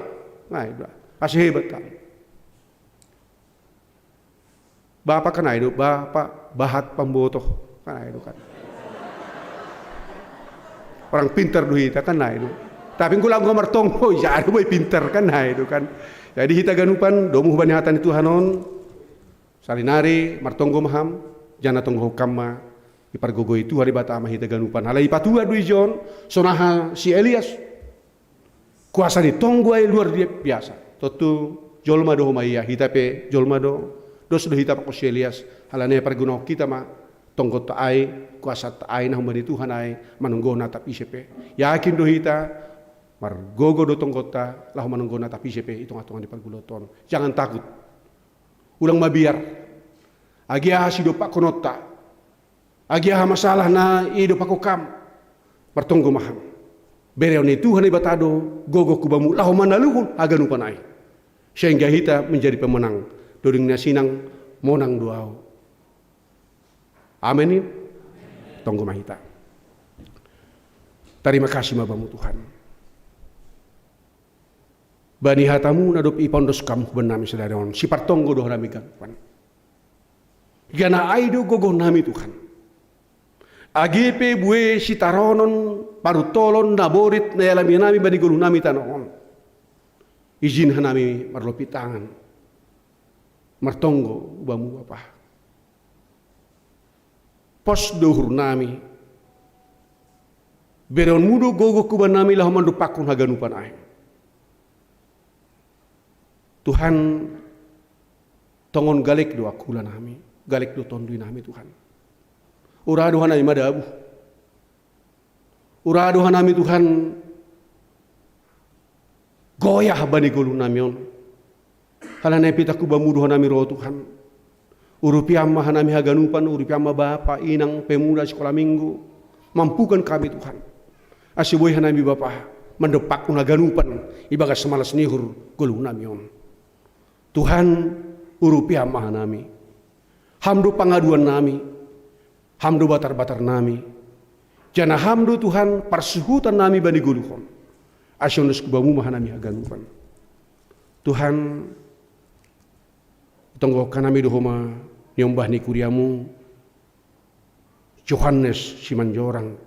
Nah, ase hebat tam. Bapak kan itu, Bapak bahat pembotoh. Kan itu kan. Orang pintar duhita kan itu. Tapi kulang ngomar tonggo, ya ada boy pintar kan itu kan. Jadi kita ganupan domu hubani hatan itu hanon. Salinari martonggo maham, jana tonggo kamma. Ipargogo itu hari bata ama hita ganupan. Halai patua duijon, sonaha si Elias. Kuasa ni tonggo ay luar biasa. Totu jolma do humaya hita pe jolma do. Dos do hita pa si Elias. Halane parguno kita ma tonggo taai kuasa taai na humani Tuhan ay manunggo na tapi sepe. Yakin do hita margogo do tonggo ta lah manunggo na tapi sepe itong atongan di parguloton. Jangan takut. Ulang mabiar. Agia si dopak konota. Agia masalah na ido pakokam. Martonggo maham. Bereu ni Tuhan ibatado gogo kubamu lahu manaluhun aganu panai. Sehingga kita menjadi pemenang. Doring nasinang monang doau. Amin. Tonggo mahita. Terima kasih mabamu Tuhan. Bani hatamu nadop ipondos kamu benami sedarion. Si partonggo doh nami ganupan. Gana aido gogo nami Tuhan. Agipe bue si taronon parutolon naborit na yalami nami bani gulu nami tanoon. Izin hanami marlopi tangan. Martonggo ubamu apa. Pos dohur nami. Bereon mudo gogo kuban nami lah mandupakun haganupan ay. Tuhan tongon galek do akula nami, galek do tondui nami Tuhan. Urado hanami madabu. Urado hanami Tuhan goyah bani golu namion. Halana pita kubamudo hanami roh Tuhan. Urupiamma hanami haganupan, urupiamma bapa inang pemuda sekolah minggu. Mampukan kami Tuhan. Asiboy hanami bapa mendepak haganupan ibaga semalas nihur golu namion. Tuhan urupiamma hanami. Hamdu pangaduan nami. Hamdu batar-batar nami. Jana hamdu Tuhan parsuhutan nami bani goluhon. Asyonus kubamu mahanami haganupan. Tuhan tonggo kanami dohoma nyombah ni kuriamu Johannes Simanjorang.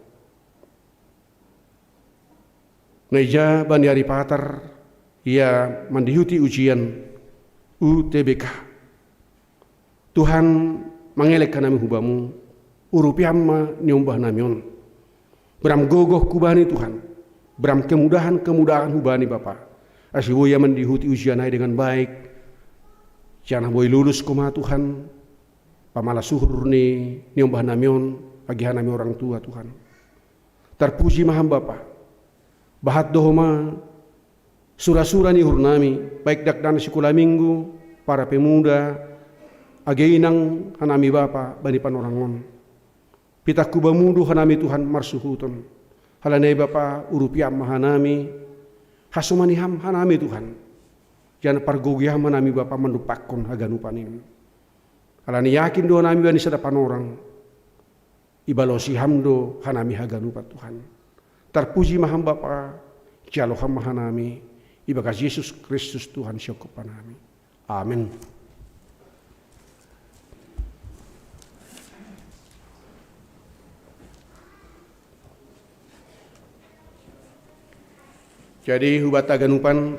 Neja bani hari patar ia mandihuti ujian UTBK. Tuhan mangelek kanami hubamu urupiamma nyombah namion. Beram gogoh kubani Tuhan. Beram kemudahan hubani Bapa. Asiwoya mandihuti ujian ai dengan baik. Jangan boy lulus koma Tuhan. Pamala suhur ni nyombah namion bagi hanami orang tua Tuhan. Terpuji maham Bapa. Bahat dohoma sura-sura ni hurnami baik dak dan sekolah minggu para pemuda ageinang hanami Bapa bani panorangon. Pitaku bamudu hanami Tuhan marsuhuton. Halanai Bapa urupiam hanami hasumaniham hanami Tuhan. Jangan pargogiah hanami Bapa mendupakon haganupanim. Halani yakin do hanami bani sadapan orang. Ibalosi hamdo hanami haganupat Tuhan. Terpuji maham Bapa jaloham mahanami ibagas Yesus Kristus Tuhan syukupanami. Amin. Jadi hubat aganupan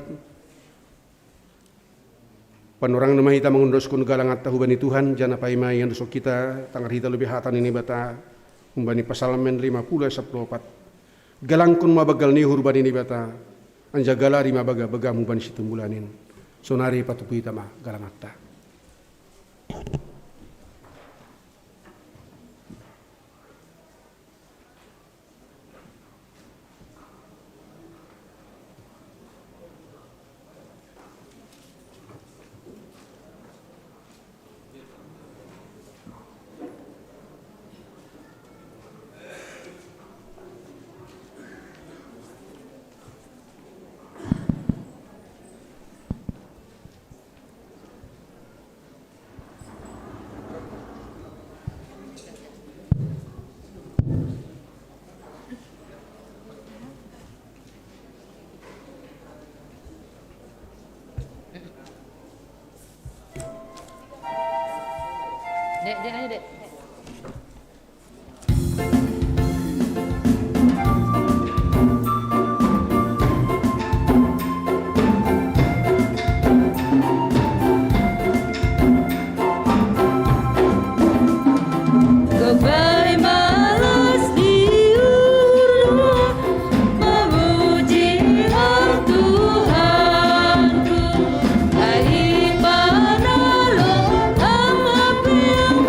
panorang nama kita mengundoskan galang atta hubani Tuhan jana paimai yang dosok kita tangar kita lebih hatan ini bata humbani pasalmen 50:14 galang kun mabagal ni hurbani ini bata anjagala rima baga baga humbani situmbulanin sonari patupi tama galang atta. Dek aja dek. Daripada lo ama piang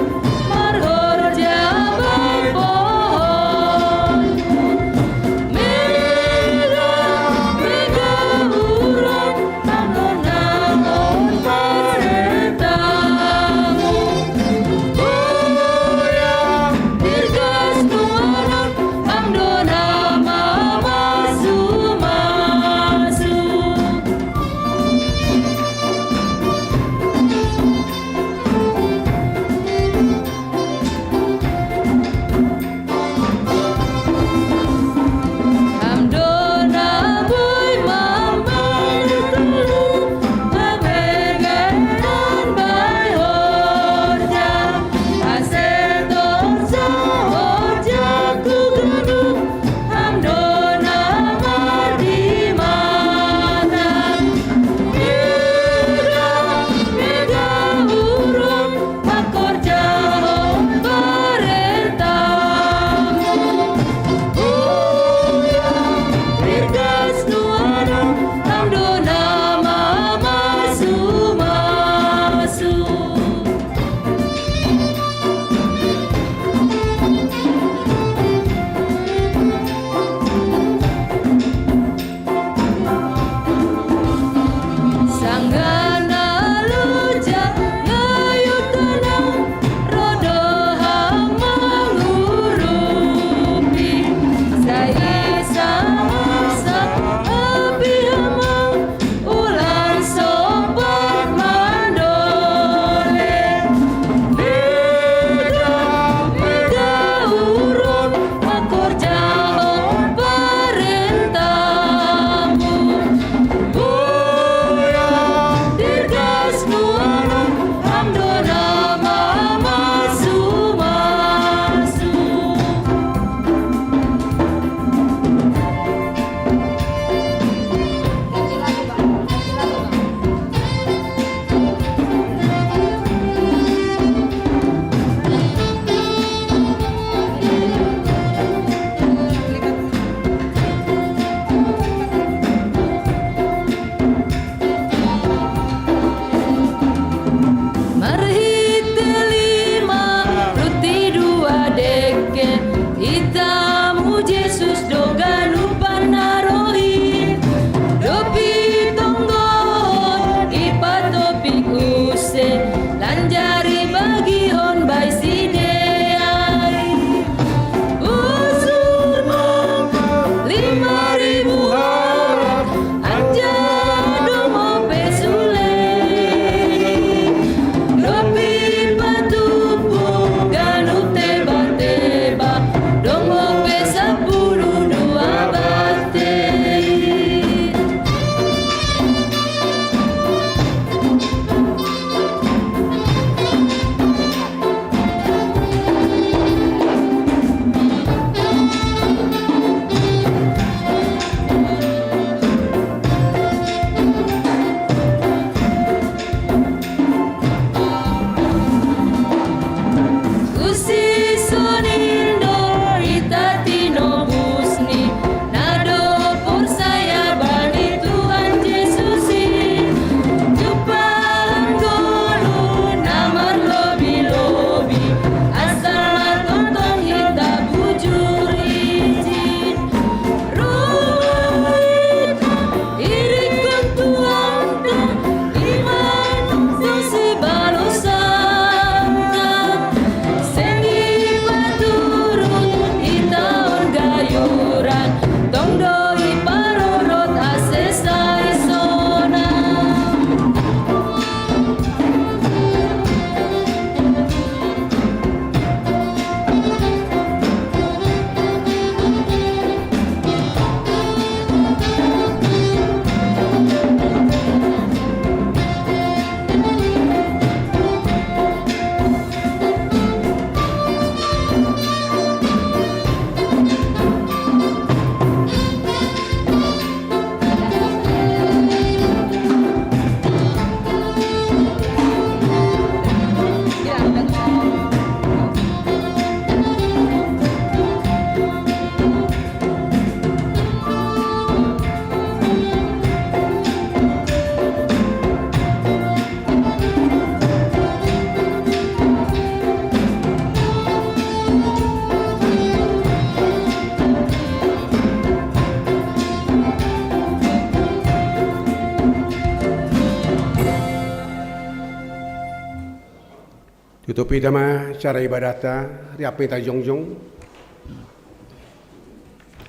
Tutupi dama cara ibadata riapita jongjong.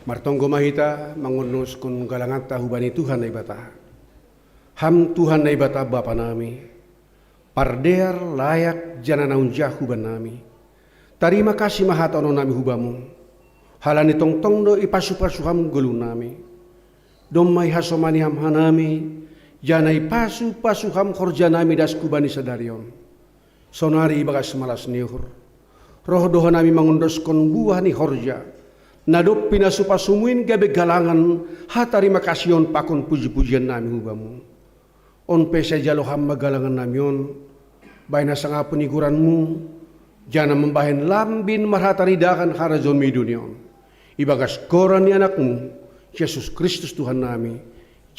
Martonggo mahita mangunus kun galangata hubani Tuhan na ibata. Ham Tuhan na ibata Bapa nami. Pardear layak jananaun huban nami. Terima kasih mahatono nami hubamu. Halani tongtong do ipasu-pasuham gulu nami. Domai hasomani ham hanami. Janai pasu-pasuham korja nami das kubani sadarion. Sonari bagas malas niuhur. Roh doha nami mangundoskan buah ni horja. Nadop pinasupasumuin gabe galangan. Hatari makasion pakon puji-pujian nami hubamu. On pesa jaloham magalangan namion. Baina sanga peniguranmu. Jana membahin lambin marhataridakan harajon mi dunion. Ibagas koran ni anakmu. Yesus Kristus Tuhan nami.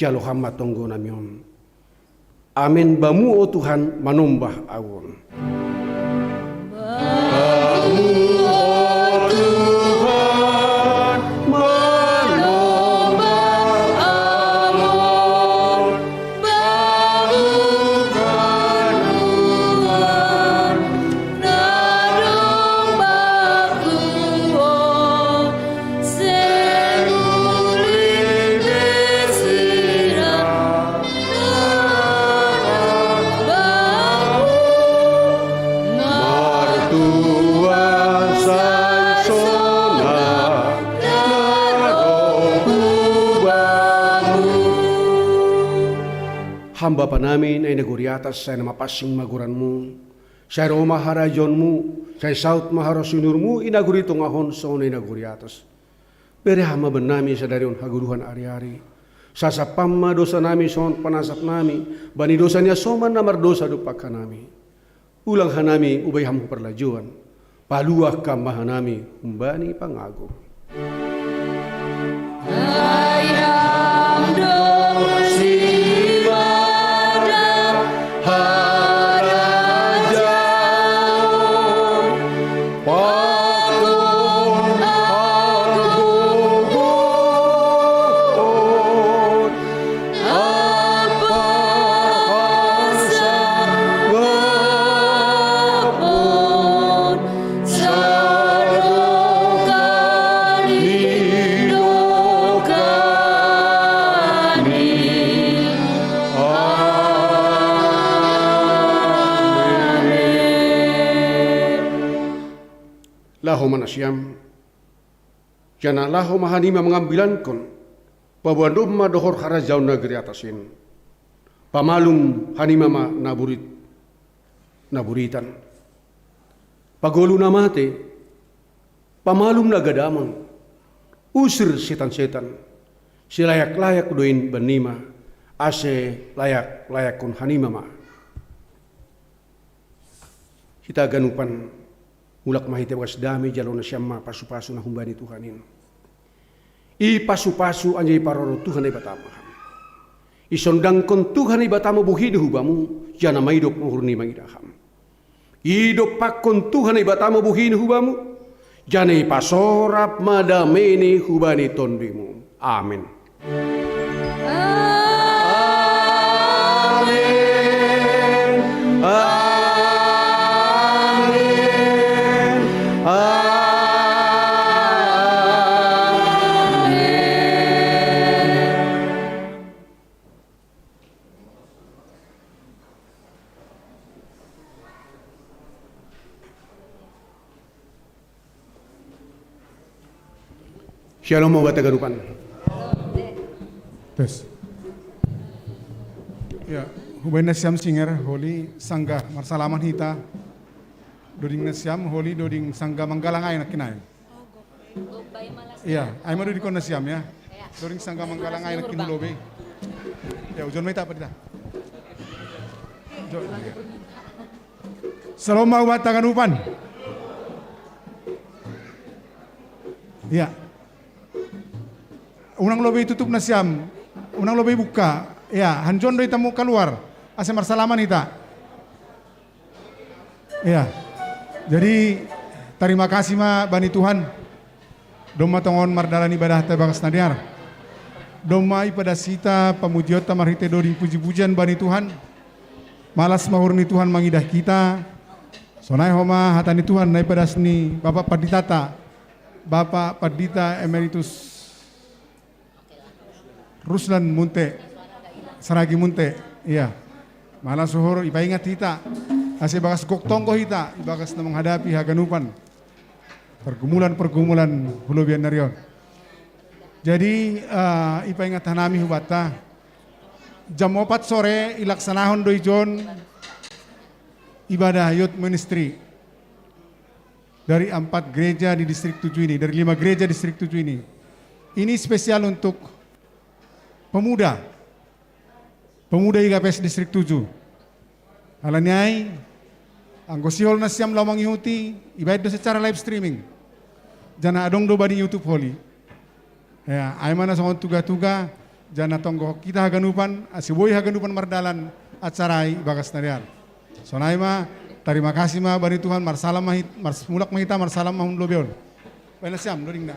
Jaloham matonggo namion. Amin bamu o Tuhan manumbah awon. Hamba pa namin ay naguriatas sa namapasing maguranmu, sa Roma harajonmu, sa South maharasunurmu, inaguritong ahon sa unay naguriatas. Pero hama ba namin sa darion haguruhan ari-ari, sa sapama dosa namin sa panasap namin, bani dosa niya soman na mardosa dupak ka namin. Ulang hanami ubay hamu parlajuan, paluah ka mahanami, umbani pangago. Laho manasyam, jana laho mahanima mengambilan kon, pabuandum madohor harajaun negeri atasin, pamalum hanima ma naburitan, pagolu namate, pamalum nagadamang, usir setan-setan, silayak-layak doin benima, ase layak-layak kon hanima ma. Kita ganupan mulak mahite bagas dami jalo na siyama pasu-pasu na humbani Tuhanin. I pasu-pasu anjay paroro Tuhan ay batamaham. Isondang kon Tuhan ay batamo buhi di hubamu, jana maidop muhurni mangidaham. Idop pak kon Tuhan ay batamo buhi di hubamu, jana ipasorap madameni hubani tondimu. Amin. Shalom mau garupan. Tes. Ya, hubain nasiam singer holi sangga marsalaman hita. Doding nasiam holi doding sangga manggalang ay nakinay. Iya, ay madu di kon nasiam ya. Doding sangga manggalang ay nakinulobe. Ya, ujon may tapat ita. Shalom mau garupan. Ya. Unang lobe tutup na siyam, unang lobe buka, ya, hanjon do itamu keluar, ase marsalaman ita. Ya, jadi terima kasih ma bani Tuhan, doma tongon mardalani ibadah tebagas nadiar, doma ipada sita pamujiota marhite doding puji-pujian bani Tuhan, malas mahurni Tuhan mangidah kita, Sonai homa hatani Tuhan nai pedasni Bapak Paditata, Bapak Padita Emeritus Ruslan Munte, Saragi Munte, iya. Malah suhur iba ingat hita, asih bagas gok tongko hita, ibagas na menghadapi haganupan pergumulan hulubian narion. Jadi iba ingat hanami hubata, jam 4 sore ilaksanahon doijon ibadah youth ministry dari 4 gereja di distrik 7 ini, dari 5 gereja distrik 7 ini. Ini spesial untuk pemuda IGPS distrik 7. Halanyai anggosihol na siyam lawang ihuti ibaid do secara live streaming. Jana adong do badi YouTube holi. Ya, ay mana sa tuga-tuga jana tonggo kita haganupan asiboy haganupan mardalan acarai bagas narian. So naima terima kasih ma bari Tuhan marsalam mulak mahita marsalam mahun lobeon. Baina siam loring na.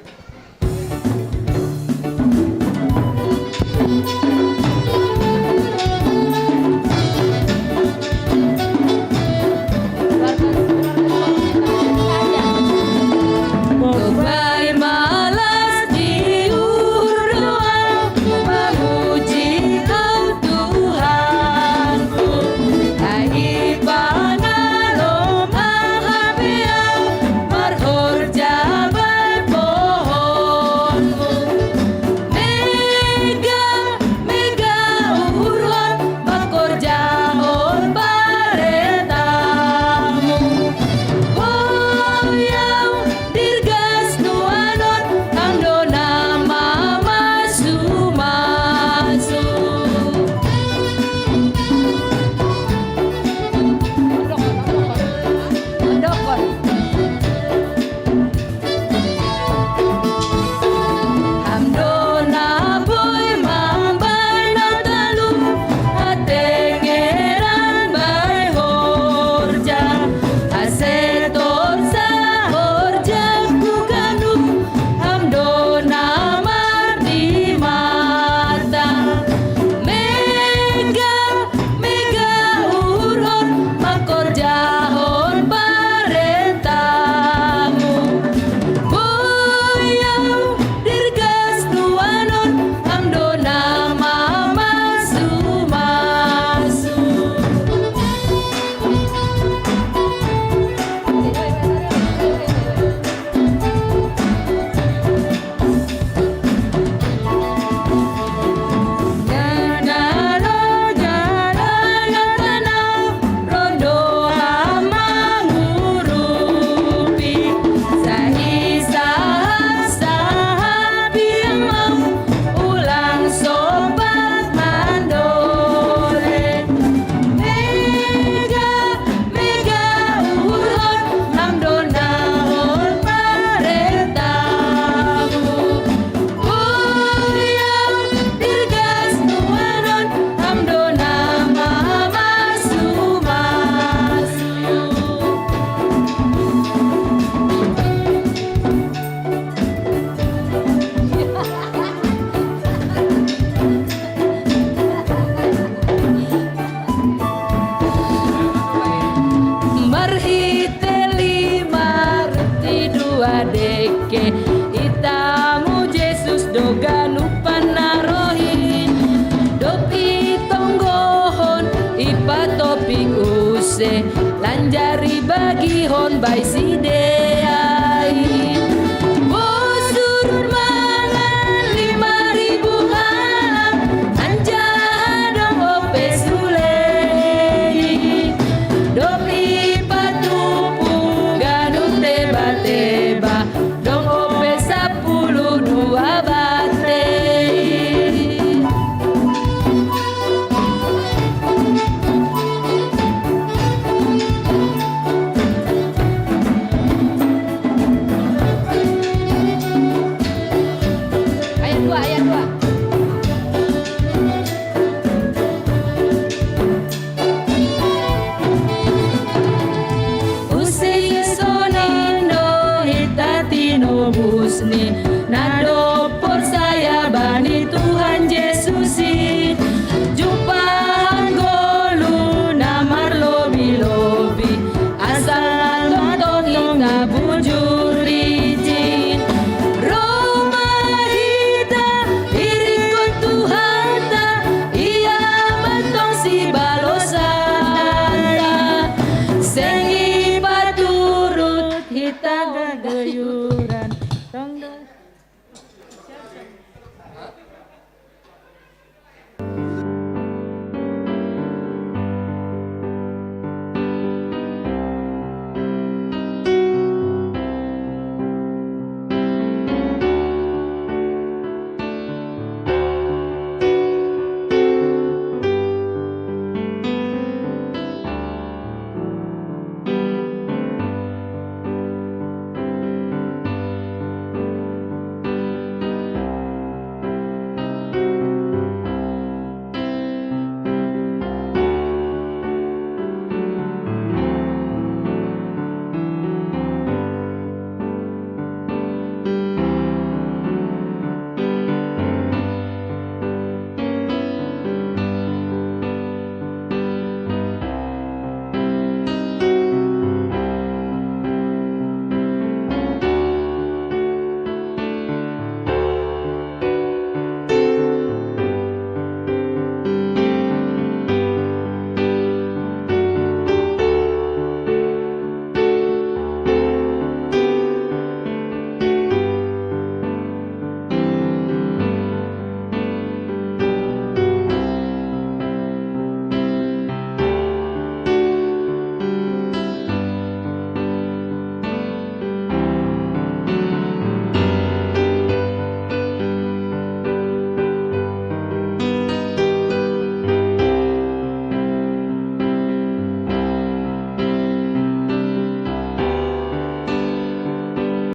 Lanjari bagi hon by side